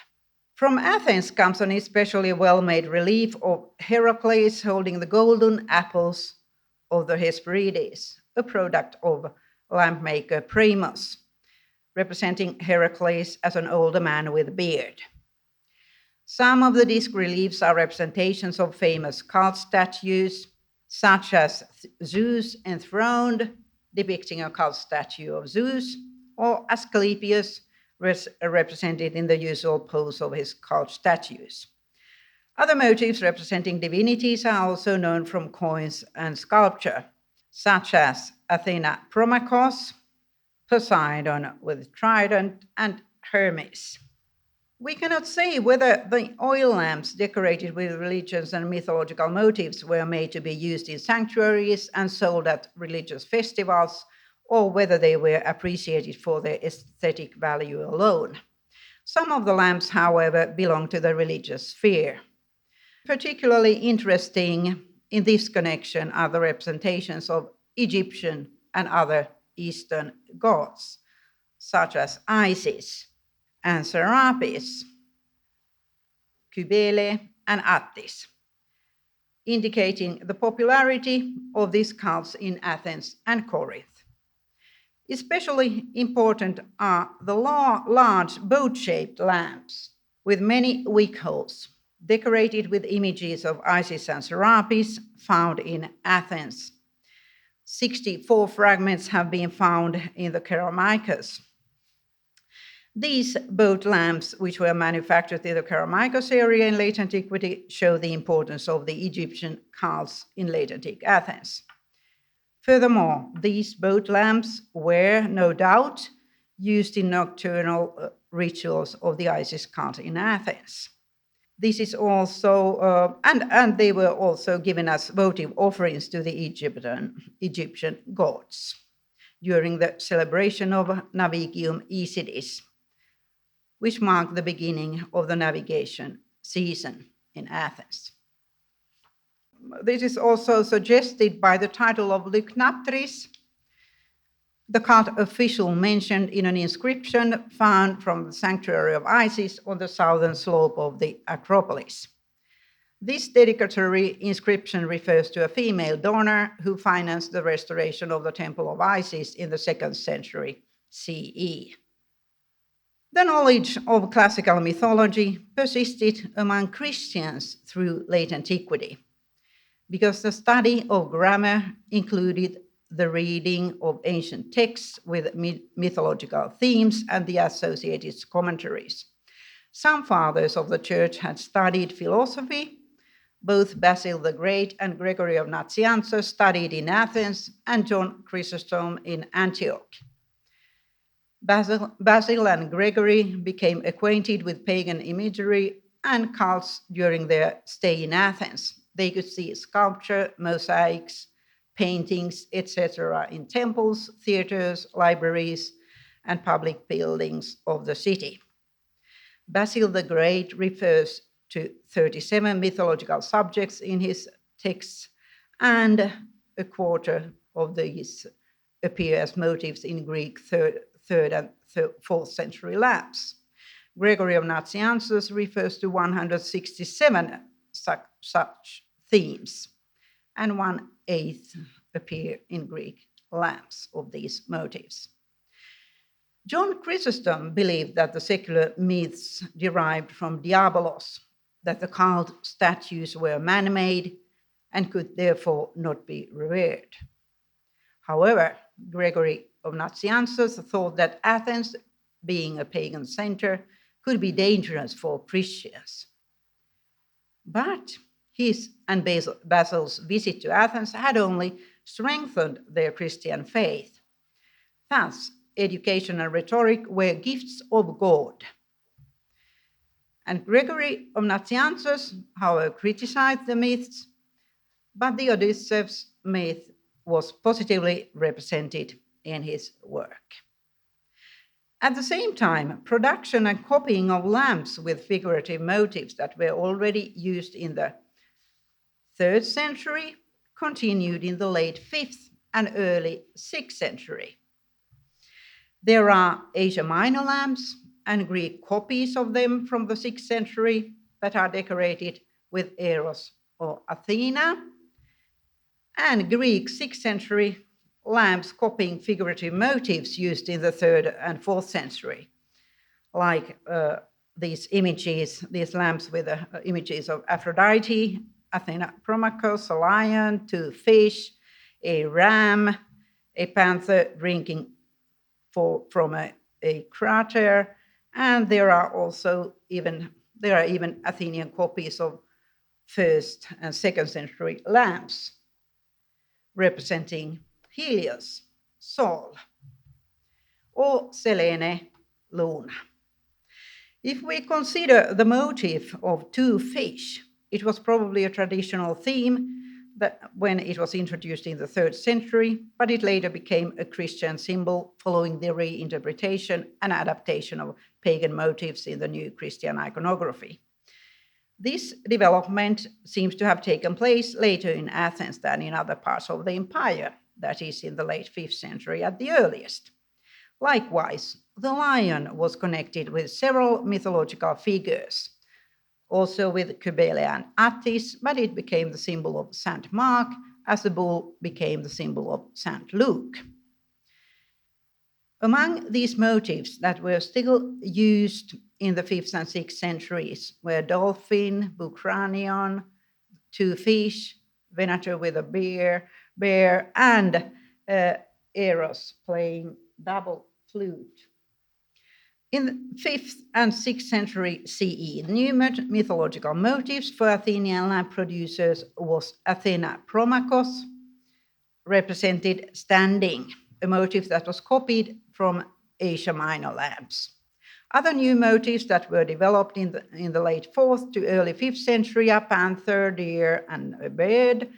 [SPEAKER 2] From Athens comes an especially well-made relief of Herakles holding the golden apples of the Hesperides, a product of lamp maker Preimos, representing Hercules as an older man with a beard. Some of the disc reliefs are representations of famous cult statues, such as Zeus enthroned, depicting a cult statue of Zeus, or Asclepius, represented in the usual pose of his cult statues. Other motifs representing divinities are also known from coins and sculpture, such as Athena Promachos, Poseidon with trident, and Hermes. We cannot say whether the oil lamps decorated with religious and mythological motifs were made to be used in sanctuaries and sold at religious festivals, or whether they were appreciated for their aesthetic value alone. Some of the lamps, however, belong to the religious sphere. Particularly interesting in this connection are the representations of Egyptian and other Eastern gods, such as Isis and Serapis, Cybele, and Attis, indicating the popularity of these cults in Athens and Corinth. Especially important are the large boat-shaped lamps with many wick holes, decorated with images of Isis and Serapis, found in Athens. 64 fragments have been found in the Kerameikos. These boat lamps, which were manufactured in the Kerameikos area in late antiquity, show the importance of the Egyptian cults in late antique Athens. Furthermore, these boat lamps were, no doubt, used in nocturnal rituals of the Isis cult in Athens. This is also, and they were also given as votive offerings to the Egyptian gods during the celebration of Navigium Isidis, which marked the beginning of the navigation season in Athens. This is also suggested by the title of Lycnaptris, the cult official mentioned in an inscription found from the sanctuary of Isis on the southern slope of the Acropolis. This dedicatory inscription refers to a female donor who financed the restoration of the temple of Isis in the 2nd century CE. The knowledge of classical mythology persisted among Christians through late antiquity, because the study of grammar included the reading of ancient texts with mythological themes and the associated commentaries. Some fathers of the church had studied philosophy. Both Basil the Great and Gregory of Nazianzus studied in Athens, and John Chrysostom in Antioch. Basil and Gregory became acquainted with pagan imagery and cults during their stay in Athens. They could see sculpture, mosaics, paintings, etc. in temples, theaters, libraries, and public buildings of the city. Basil the Great refers to 37 mythological subjects in his texts, and a quarter of these appear as motifs in Greek 3rd and 4th century lamps. Gregory of Nazianzus refers to 167 such themes, and 1/8 appear in Greek lamps of these motifs. John Chrysostom believed that the secular myths derived from Diabolos, that the cult statues were man-made and could therefore not be revered. However, Gregory of Nazianzus thought that Athens, being a pagan center, could be dangerous for Christians. But his and Basil's visit to Athens had only strengthened their Christian faith. Thus, education and rhetoric were gifts of God. And Gregory of Nazianzus, however, criticized the myths, but the Odysseus myth was positively represented in his work. At the same time, production and copying of lamps with figurative motifs that were already used in the 3rd century continued in the late 5th and early 6th century. There are Asia Minor lamps and Greek copies of them from the 6th century that are decorated with Eros or Athena, and Greek 6th century lamps copying figurative motifs used in the 3rd and 4th century, like these images, these lamps with images of Aphrodite, Athena Promachos, a lion, 2 fish, a ram, a panther drinking from a crater, and there are even Athenian copies of 1st and 2nd century lamps representing Helios, Sol, or Selene, Luna. If we consider the motif of 2 fish, it was probably a traditional theme that when it was introduced in the 3rd century, but it later became a Christian symbol following the reinterpretation and adaptation of pagan motifs in the new Christian iconography. This development seems to have taken place later in Athens than in other parts of the empire, that is, in the late 5th century at the earliest. Likewise, the lion was connected with several mythological figures, also with Cybele and Attis, but it became the symbol of Saint Mark, as the bull became the symbol of Saint Luke. Among these motifs that were still used in the 5th and 6th centuries were dolphin, bucranion, 2 fish, Venator with a bear, and Eros playing double flute. In the 5th and 6th century CE, the new mythological motifs for Athenian lamp producers was Athena Promachos, represented standing, a motif that was copied from Asia Minor lamps. Other new motifs that were developed in the late 4th to early 5th century are panther, deer, and a bird,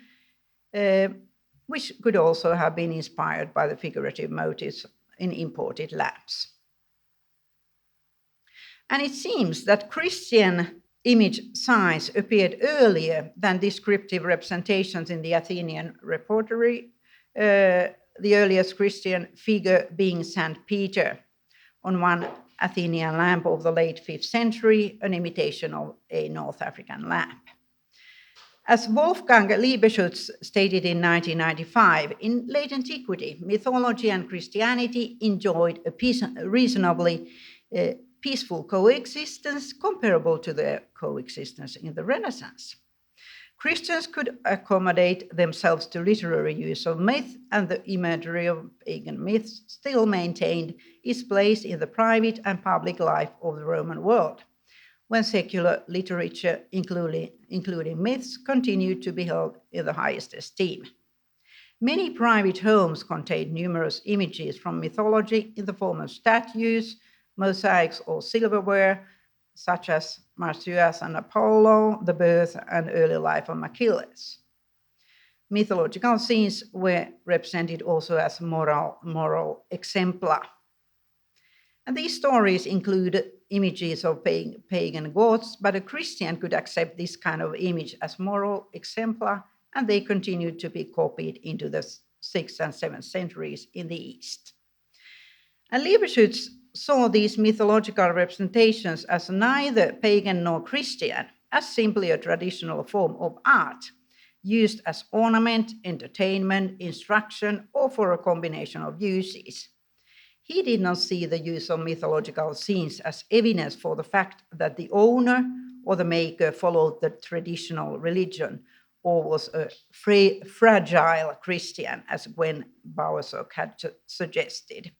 [SPEAKER 2] which could also have been inspired by the figurative motifs in imported lamps. And it seems that Christian image signs appeared earlier than descriptive representations in the Athenian repertory, the earliest Christian figure being St. Peter on one Athenian lamp of the late 5th century, an imitation of a North African lamp. As Wolfgang Liebeschutz stated in 1995, in late antiquity, mythology and Christianity enjoyed a reasonably peaceful coexistence comparable to their coexistence in the Renaissance. Christians could accommodate themselves to literary use of myth, and the imagery of pagan myths still maintained its place in the private and public life of the Roman world, when secular literature, including myths, continued to be held in the highest esteem. Many private homes contained numerous images from mythology in the form of statues, mosaics, or silverware, such as Marsyas and Apollo, the birth and early life of Achilles. Mythological scenes were represented also as moral exempla. And these stories include images of pagan gods, but a Christian could accept this kind of image as moral exempla, and they continued to be copied into the 6th and 7th centuries in the East. And Liebeschutz saw these mythological representations as neither pagan nor Christian, as simply a traditional form of art, used as ornament, entertainment, instruction, or for a combination of uses. He did not see the use of mythological scenes as evidence for the fact that the owner or the maker followed the traditional religion or was a fragile Christian, as Nguen had suggested.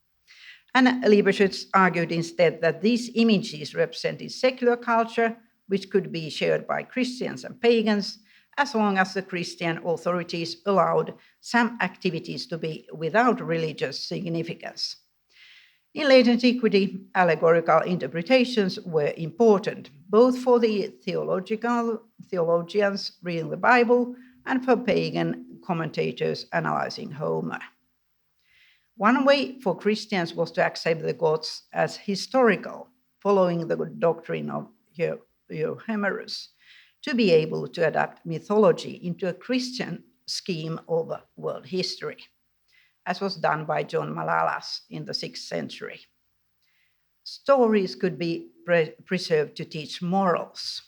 [SPEAKER 2] And Liebeschutz argued instead that these images represented secular culture, which could be shared by Christians and pagans, as long as the Christian authorities allowed some activities to be without religious significance. In late antiquity, allegorical interpretations were important, both for the theologians reading the Bible and for pagan commentators analyzing Homer. One way for Christians was to accept the gods as historical, following the doctrine of Herakles, to be able to adapt mythology into a Christian scheme of world history. as was done by John Malalas in the 6th century. Stories could be preserved to teach morals.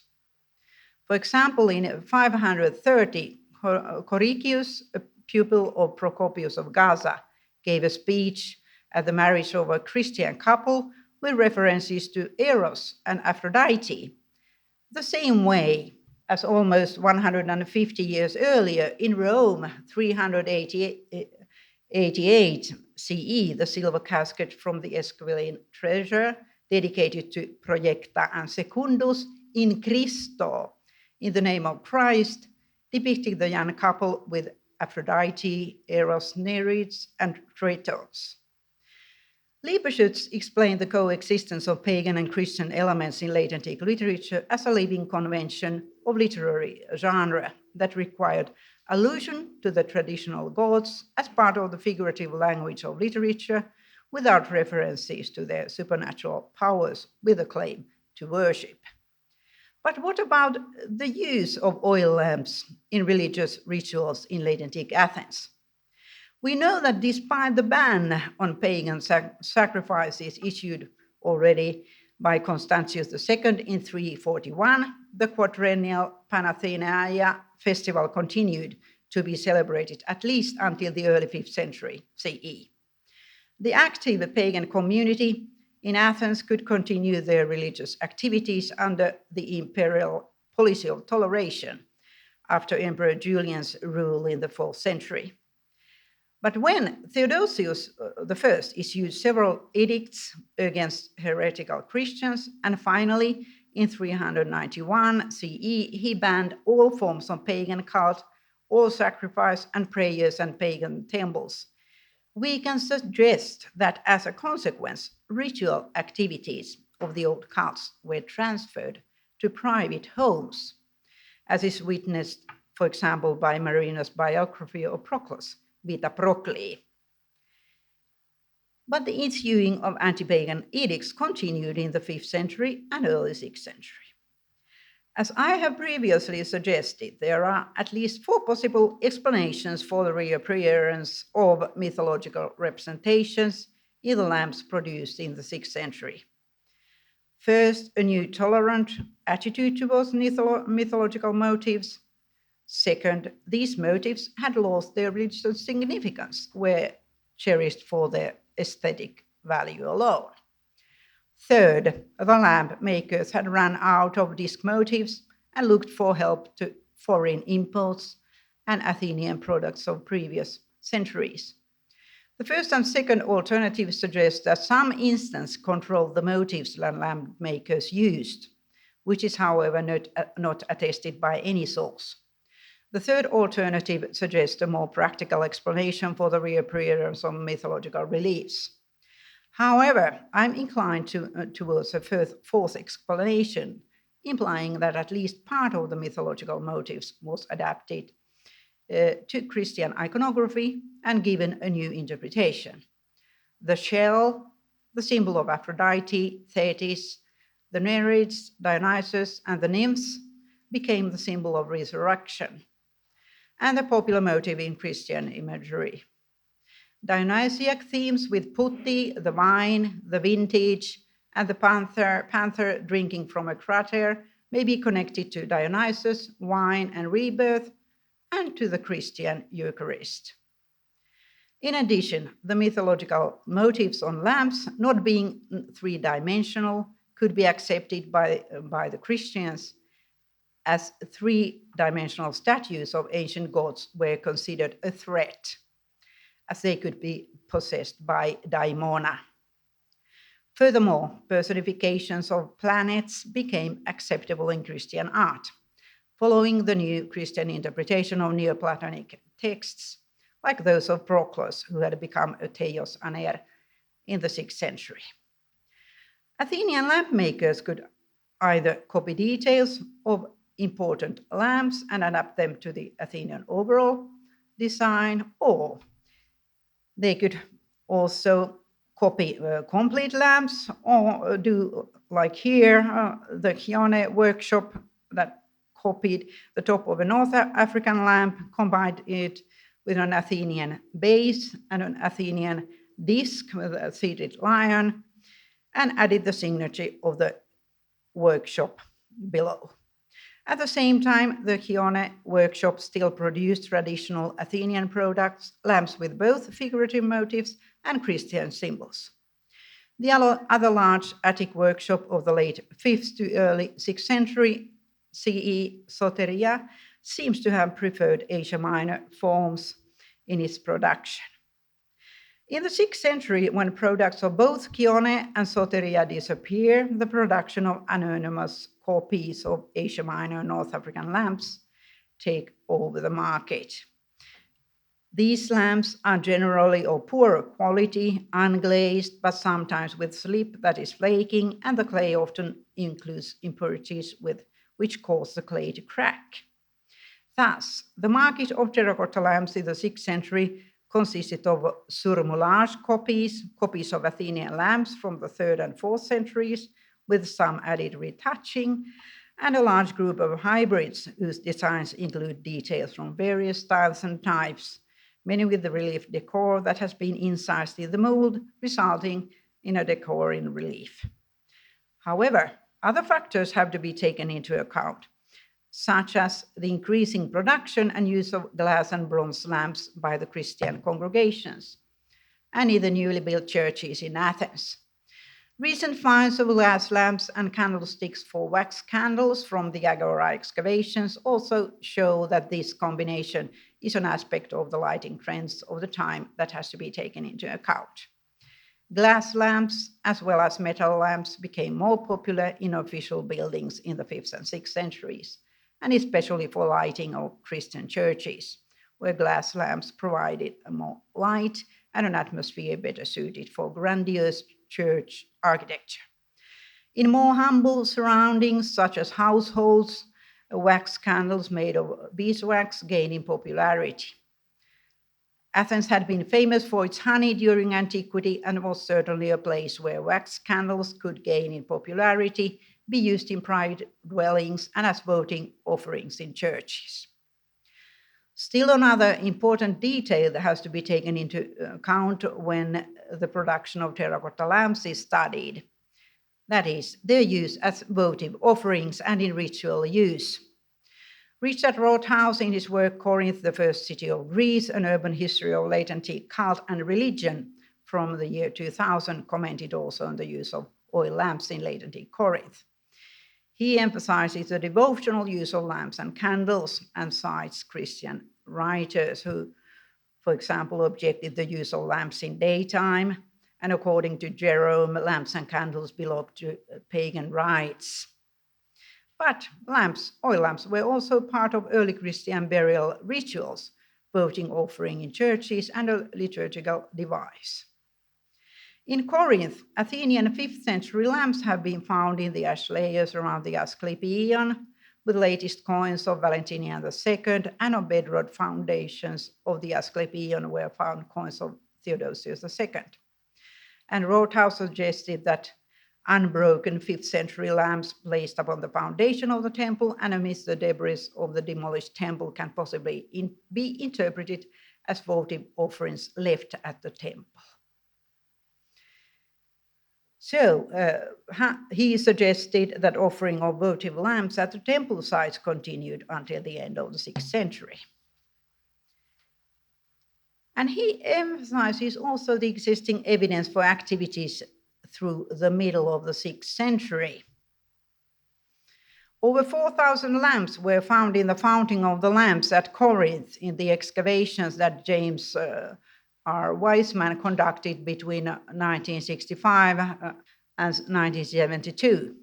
[SPEAKER 2] For example, in 530, Coricius, a pupil of Procopius of Gaza, gave a speech at the marriage of a Christian couple with references to Eros and Aphrodite, the same way as almost 150 years earlier in Rome, 388 CE, the silver casket from the Esquiline treasure dedicated to Projecta and Secundus in Christo, in the name of Christ, depicting the young couple with Aphrodite, Eros, Nereids, and Tritones. Liebeschutz explained the coexistence of pagan and Christian elements in late antique literature as a living convention of literary genre that required allusion to the traditional gods as part of the figurative language of literature without references to their supernatural powers with a claim to worship. But what about the use of oil lamps in religious rituals in late antique Athens? We know that despite the ban on pagan sacrifices issued already by Constantius II in 341, the quadrennial Panathenaea festival continued to be celebrated at least until the early 5th century CE. The active pagan community in Athens could continue their religious activities under the imperial policy of toleration after Emperor Julian's rule in the 4th century. But when Theodosius I issued several edicts against heretical Christians, and finally in 391 CE, he banned all forms of pagan cult, all sacrifice and prayers and pagan temples, we can suggest that as a consequence, ritual activities of the old cults were transferred to private homes, as is witnessed, for example, by Marinus' biography of Proclus, Vita Proclii. But the issuing of anti-pagan edicts continued in the 5th century and early 6th century. As I have previously suggested, there are at least 4 possible explanations for the reappearance of mythological representations in the lamps produced in the 6th century. First, a new tolerant attitude towards mythological motifs. Second, these motifs had lost their religious significance, were cherished for their aesthetic value alone. Third, the lamp makers had run out of disc motifs and looked for help to foreign imports and Athenian products of previous centuries. The first and second alternatives suggest that some instance controlled the motifs that lamp makers used, which is, however, not attested by any source. The third alternative suggests a more practical explanation for the reappearance of mythological reliefs. However, I'm inclined towards a fourth explanation, implying that at least part of the mythological motifs was adapted to Christian iconography and given a new interpretation. The shell, the symbol of Aphrodite, Thetis, the Nereids, Dionysus, and the nymphs became the symbol of resurrection and the popular motive in Christian imagery. Dionysiac themes with putti, the vine, the vintage, and the panther drinking from a crater may be connected to Dionysus, wine, and rebirth, and to the Christian Eucharist. In addition, the mythological motifs on lamps, not being 3-dimensional, could be accepted by the Christians as 3-dimensional statues of ancient gods were considered a threat, as they could be possessed by daimona. Furthermore, personifications of planets became acceptable in Christian art, following the new Christian interpretation of Neoplatonic texts, like those of Proclus, who had become a theos aner in the 6th century. Athenian lamp makers could either copy details of important lamps and adapt them to the Athenian overall design, or they could also copy complete lamps, or do like here, the Chione workshop that copied the top of a North African lamp, combined it with an Athenian base and an Athenian disc with a seated lion, and added the signature of the workshop below. At the same time, the Chione workshop still produced traditional Athenian products, lamps with both figurative motifs and Christian symbols. The other large Attic workshop of the late 5th to early 6th century CE, Soteria, seems to have preferred Asia Minor forms in its production. In the 6th century, when products of both Chione and Soteria disappear, the production of anonymous copies of Asia Minor North African lamps take over the market. These lamps are generally of poorer quality, unglazed, but sometimes with slip that is flaking, and the clay often includes impurities which cause the clay to crack. Thus, the market of terracotta lamps in the 6th century consisted of surmoulage copies of Athenian lamps from the 3rd and 4th centuries, with some added retouching, and a large group of hybrids whose designs include details from various styles and types, many with the relief decor that has been incised in the mold, resulting in a decor in relief. However, other factors have to be taken into account, such as the increasing production and use of glass and bronze lamps by the Christian congregations, and in the newly built churches in Athens. Recent finds of glass lamps and candlesticks for wax candles from the Agora excavations also show that this combination is an aspect of the lighting trends of the time that has to be taken into account. Glass lamps, as well as metal lamps, became more popular in official buildings in the 5th and 6th centuries, and especially for lighting of Christian churches, where glass lamps provided a more light and an atmosphere better suited for grandiose church architecture. In more humble surroundings, such as households, wax candles made of beeswax gained in popularity. Athens had been famous for its honey during antiquity and was certainly a place where wax candles could gain in popularity, be used in private dwellings, and as votive offerings in churches. Still, another important detail that has to be taken into account when the production of terracotta lamps is studied. That is, their use as votive offerings and in ritual use. Richard Rothaus, in his work Corinth, the First City of Greece, An Urban History of Late Antique Cult and Religion from the year 2000, commented also on the use of oil lamps in late antique Corinth. He emphasizes the devotional use of lamps and candles and cites Christian writers who, for example, objected the use of lamps in daytime, and according to Jerome, lamps and candles belonged to pagan rites. But oil lamps, were also part of early Christian burial rituals, votive offering in churches, and a liturgical device. In Corinth, Athenian 5th century lamps have been found in the ash layers around the Asclepieion, with latest coins of Valentinian II, and on bedrock foundations of the Asclepieion were found coins of Theodosius II. And Rothaus suggested that unbroken 5th century lamps placed upon the foundation of the temple and amidst the debris of the demolished temple can possibly be interpreted as votive offerings left at the temple. So he suggested that offering of votive lamps at the temple sites continued until the end of the 6th century. And he emphasizes also the existing evidence for activities through the middle of the 6th century. Over 4,000 lamps were found in the fountain of the lamps at Corinth in the excavations that James R. Weisman conducted between 1965 and 1972.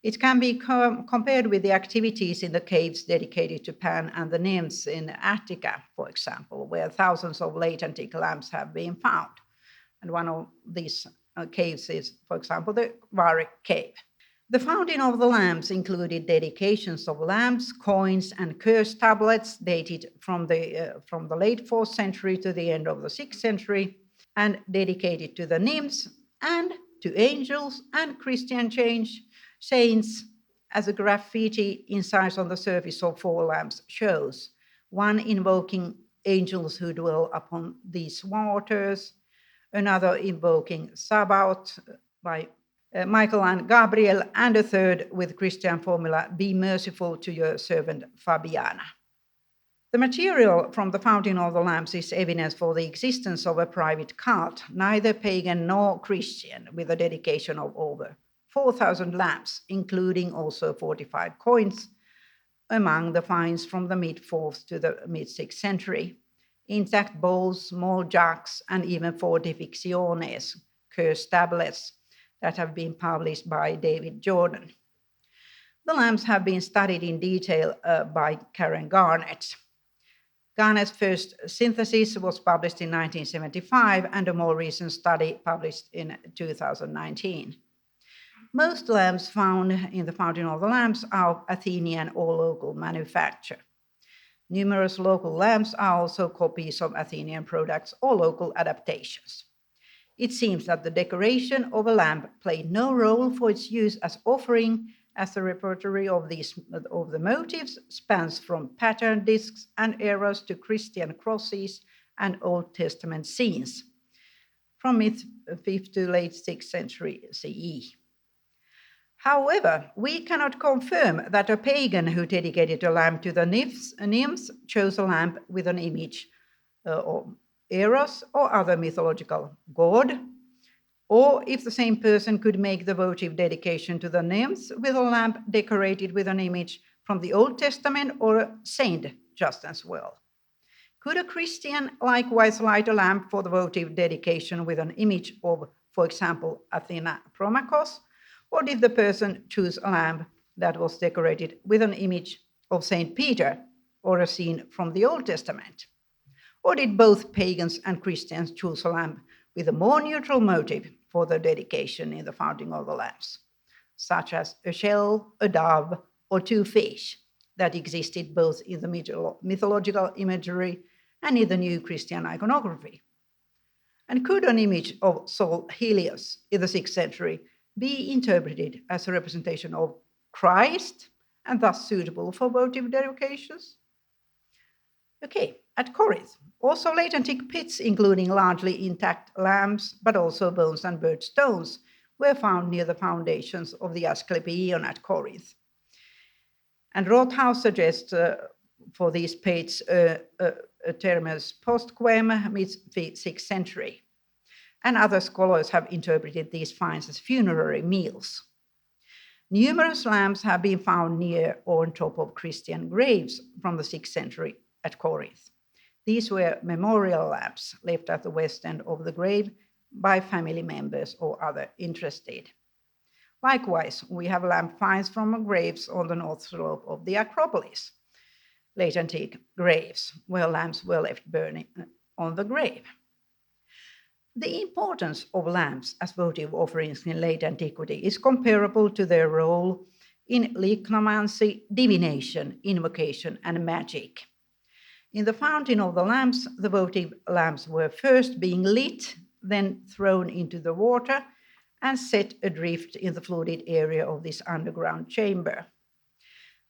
[SPEAKER 2] It can be compared with the activities in the caves dedicated to Pan and the nymphs in Attica, for example, where thousands of late antique lamps have been found. And one of these caves is, for example, the Varric cave. The fountain of the lamps included dedications of lamps, coins, and curse tablets dated from the late 4th century to the end of the 6th century, and dedicated to the nymphs and to angels and Christian saints, as a graffiti incised on the surface of 4 lamps shows, one invoking angels who dwell upon these waters, another invoking Sabaoth by Michael and Gabriel, and a third with Christian formula, be merciful to your servant Fabiana. The material from the Fountain of the Lamps is evidence for the existence of a private cult, neither pagan nor Christian, with a dedication of over 4,000 lamps, including also 45 coins, among the finds from the mid-4th to the mid-6th century. Intact bowls, small jugs, and even fortificaciones, cursed tablets, that have been published by David Jordan. The lamps have been studied in detail by Karen Garnett. Garnett's first synthesis was published in 1975, and a more recent study published in 2019. Most lamps found in the Fountain of the Lamps are of Athenian or local manufacture. Numerous local lamps are also copies of Athenian products or local adaptations. It seems that the decoration of a lamp played no role for its use as offering, as the repertory of the motifs spans from pattern discs and arrows to Christian crosses and Old Testament scenes, from mid-5th to late 6th century CE. However, we cannot confirm that a pagan who dedicated a lamp to the nymphs chose a lamp with an image of Eros or other mythological god, or if the same person could make the votive dedication to the nymphs with a lamp decorated with an image from the Old Testament or a saint just as well. Could a Christian likewise light a lamp for the votive dedication with an image of, for example, Athena Promachos, or did the person choose a lamp that was decorated with an image of Saint Peter or a scene from the Old Testament? Or did both pagans and Christians choose a lamp with a more neutral motive for the dedication in the Fountain of the Lamps, such as a shell, a dove, or two fish that existed both in the mythological imagery and in the new Christian iconography? And could an image of Sol Helios in the 6th century be interpreted as a representation of Christ and thus suitable for votive dedications? Okay, at Corinth, also late antique pits, including largely intact lamps, but also bones and bird stones, were found near the foundations of the Asclepieion at Corinth. And Rothaus suggests for these pits a terminus postquem, mid-6th century. And other scholars have interpreted these finds as funerary meals. Numerous lamps have been found near or on top of Christian graves from the 6th century at Corinth. These were memorial lamps left at the west end of the grave by family members or other interested. Likewise, we have lamp finds from graves on the north slope of the Acropolis, late antique graves, where lamps were left burning on the grave. The importance of lamps as votive offerings in late antiquity is comparable to their role in lichnomancy, divination, invocation, and magic. In the Fountain of the Lamps, the votive lamps were first being lit, then thrown into the water, and set adrift in the flooded area of this underground chamber.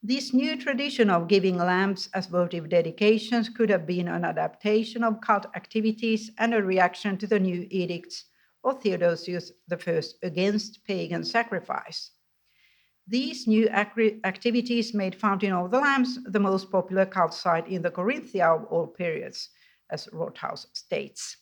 [SPEAKER 2] This new tradition of giving lamps as votive dedications could have been an adaptation of cult activities and a reaction to the new edicts of Theodosius I against pagan sacrifice. These new activities made Fountain of the Lamps the most popular cult site in the Corinthia of all periods, as Rothaus states.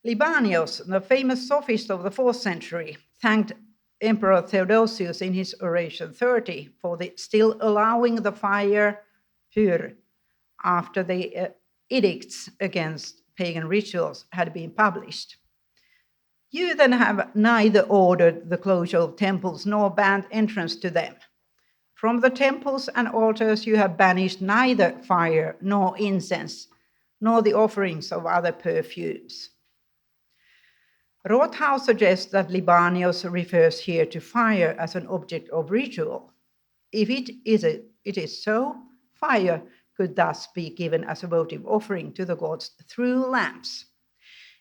[SPEAKER 2] Libanius, the famous sophist of the 4th century, thanked Emperor Theodosius in his Oration 30 for still allowing the fire pyr after the edicts against pagan rituals had been published. You then have neither ordered the closure of temples nor banned entrance to them. From the temples and altars you have banished neither fire nor incense, nor the offerings of other perfumes. Rothaus suggests that Libanius refers here to fire as an object of ritual. If it is so, fire could thus be given as a votive offering to the gods through lamps.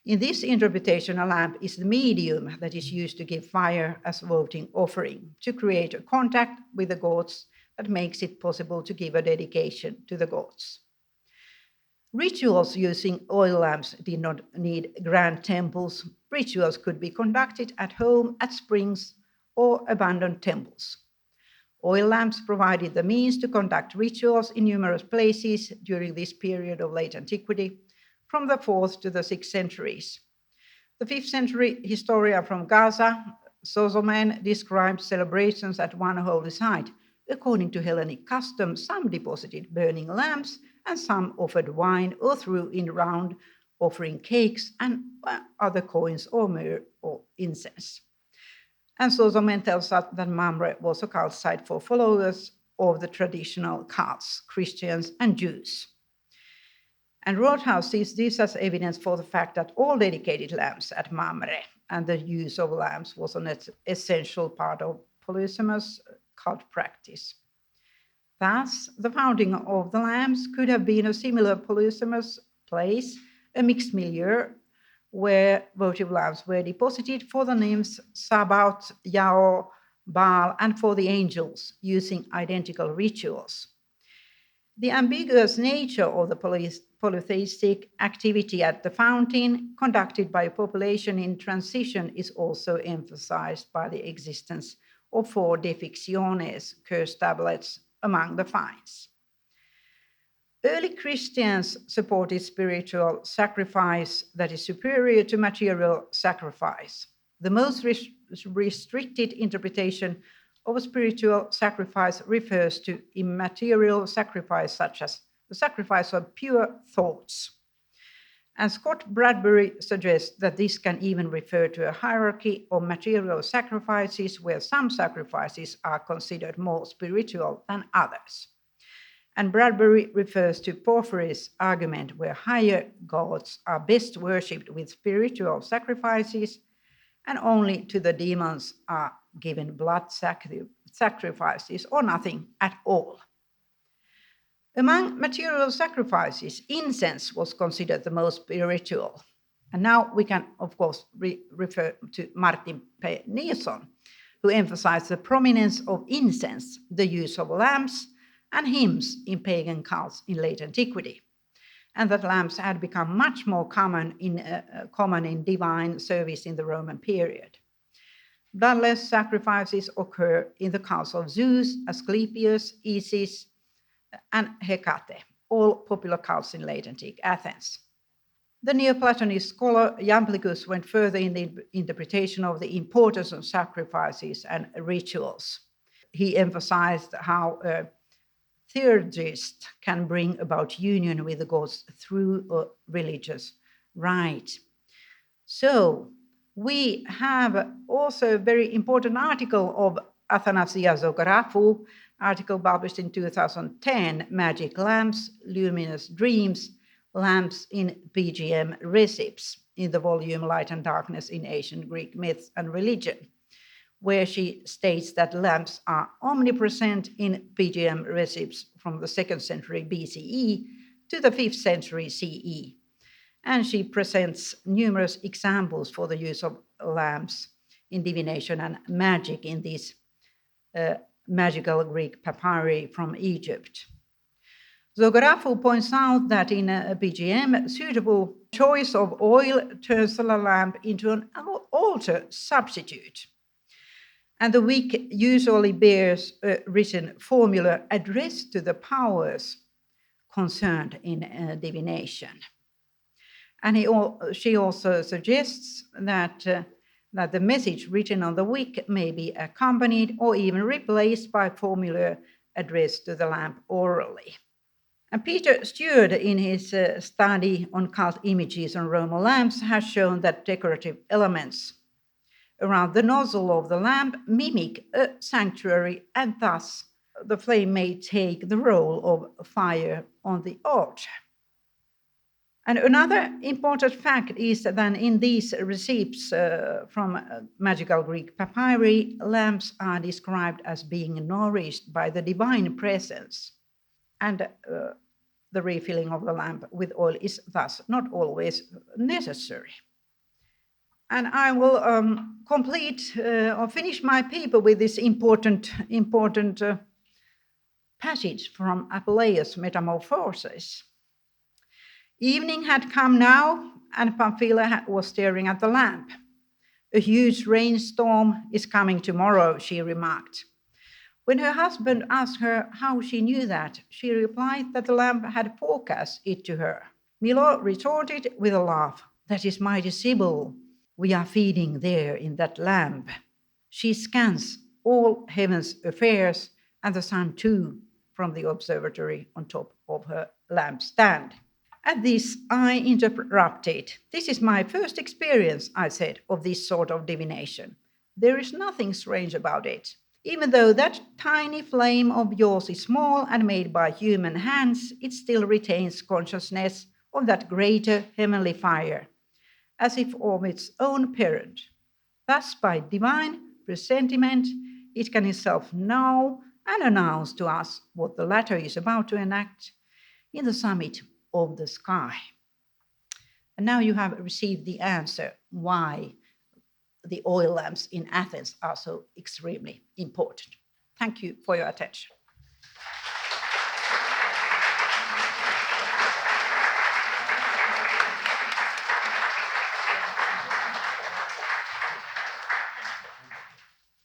[SPEAKER 2] In this interpretation, a lamp is the medium that is used to give fire as a votive offering, to create a contact with the gods that makes it possible to give a dedication to the gods. Rituals using oil lamps did not need grand temples. Rituals could be conducted at home, at springs, or abandoned temples. Oil lamps provided the means to conduct rituals in numerous places during this period of late antiquity, from the 4th to the 6th centuries. The 5th century historian from Gaza, Sozomen, describes celebrations at one holy site. According to Hellenic custom, some deposited burning lamps and some offered wine or threw in round, offering cakes and other coins or myrrh or incense. And Sozomen tells us that Mamre was a cult site for followers of the traditional cults, Christians and Jews. And Rothhaus sees this as evidence for the fact that all dedicated lamps at Mamre and the use of lamps was an essential part of polysemous cult practice. Thus, the founding of the lamps could have been a similar polysemous place, a mixed milieu, where votive lamps were deposited for the nymphs Sabaoth, Yao, Baal, and for the angels, using identical rituals. The ambiguous nature of the polytheistic activity at the fountain, conducted by a population in transition, is also emphasized by the existence of 4 defixiones, curse tablets, among the finds. Early Christians supported spiritual sacrifice that is superior to material sacrifice. The most restricted interpretation of a spiritual sacrifice refers to immaterial sacrifice, such as the sacrifice of pure thoughts. And Scott Bradbury suggests that this can even refer to a hierarchy of material sacrifices where some sacrifices are considered more spiritual than others. And Bradbury refers to Porphyry's argument where higher gods are best worshipped with spiritual sacrifices and only to the demons are given blood sacrifices or nothing at all. Among material sacrifices, incense was considered the most spiritual. And now we can, of course, refer to Martin P. Nilsson, who emphasized the prominence of incense, the use of lamps and hymns in pagan cults in late antiquity, and that lamps had become much more common in divine service in the Roman period. Bloodless sacrifices occur in the cults of Zeus, Asclepius, Isis, and Hecate, all popular cults in late antique Athens. The Neoplatonist scholar Iamblichus went further in the interpretation of the importance of sacrifices and rituals. He emphasized how a theurgist can bring about union with the gods through a religious rite. So we have also a very important article of Athanasia Zographou, article published in 2010, Magic Lamps, Luminous Dreams, Lamps in PGM Recipes, in the volume Light and Darkness in Ancient Greek Myths and Religion, where she states that lamps are omnipresent in PGM recipes from the 2nd century BCE to the 5th century CE. And she presents numerous examples for the use of lamps in divination and magic in these magical Greek papyri from Egypt. Zographou points out that in a PGM, suitable choice of oil turns the lamp into an altar substitute. And the wick usually bears a written formula addressed to the powers concerned in divination. And she also suggests that the message written on the wick may be accompanied or even replaced by formula addressed to the lamp orally. And Peter Stewart, in his study on cult images on Roman lamps, has shown that decorative elements around the nozzle of the lamp mimic a sanctuary, and thus the flame may take the role of fire on the altar. And another important fact is that in these receipts from magical Greek papyri, lamps are described as being nourished by the divine presence. And the refilling of the lamp with oil is thus not always necessary. And I will complete or finish my paper with this important passage from Apuleius' Metamorphoses. Evening had come now, and Pamphila was staring at the lamp. A huge rainstorm is coming tomorrow, she remarked. When her husband asked her how she knew that, she replied that the lamp had forecast it to her. Milo retorted with a laugh, "That is mighty Sibyl. We are feeding there in that lamp." She scans all heaven's affairs and the sun too from the observatory on top of her lampstand. At this, I interrupted. "This is my first experience," I said, "of this sort of divination. There is nothing strange about it. Even though that tiny flame of yours is small and made by human hands, it still retains consciousness of that greater heavenly fire, as if of its own parent. Thus, by divine presentiment, it can itself know and announce to us what the latter is about to enact in the summit of the sky." And now you have received the answer why the oil lamps in Athens are so extremely important. Thank you for your attention.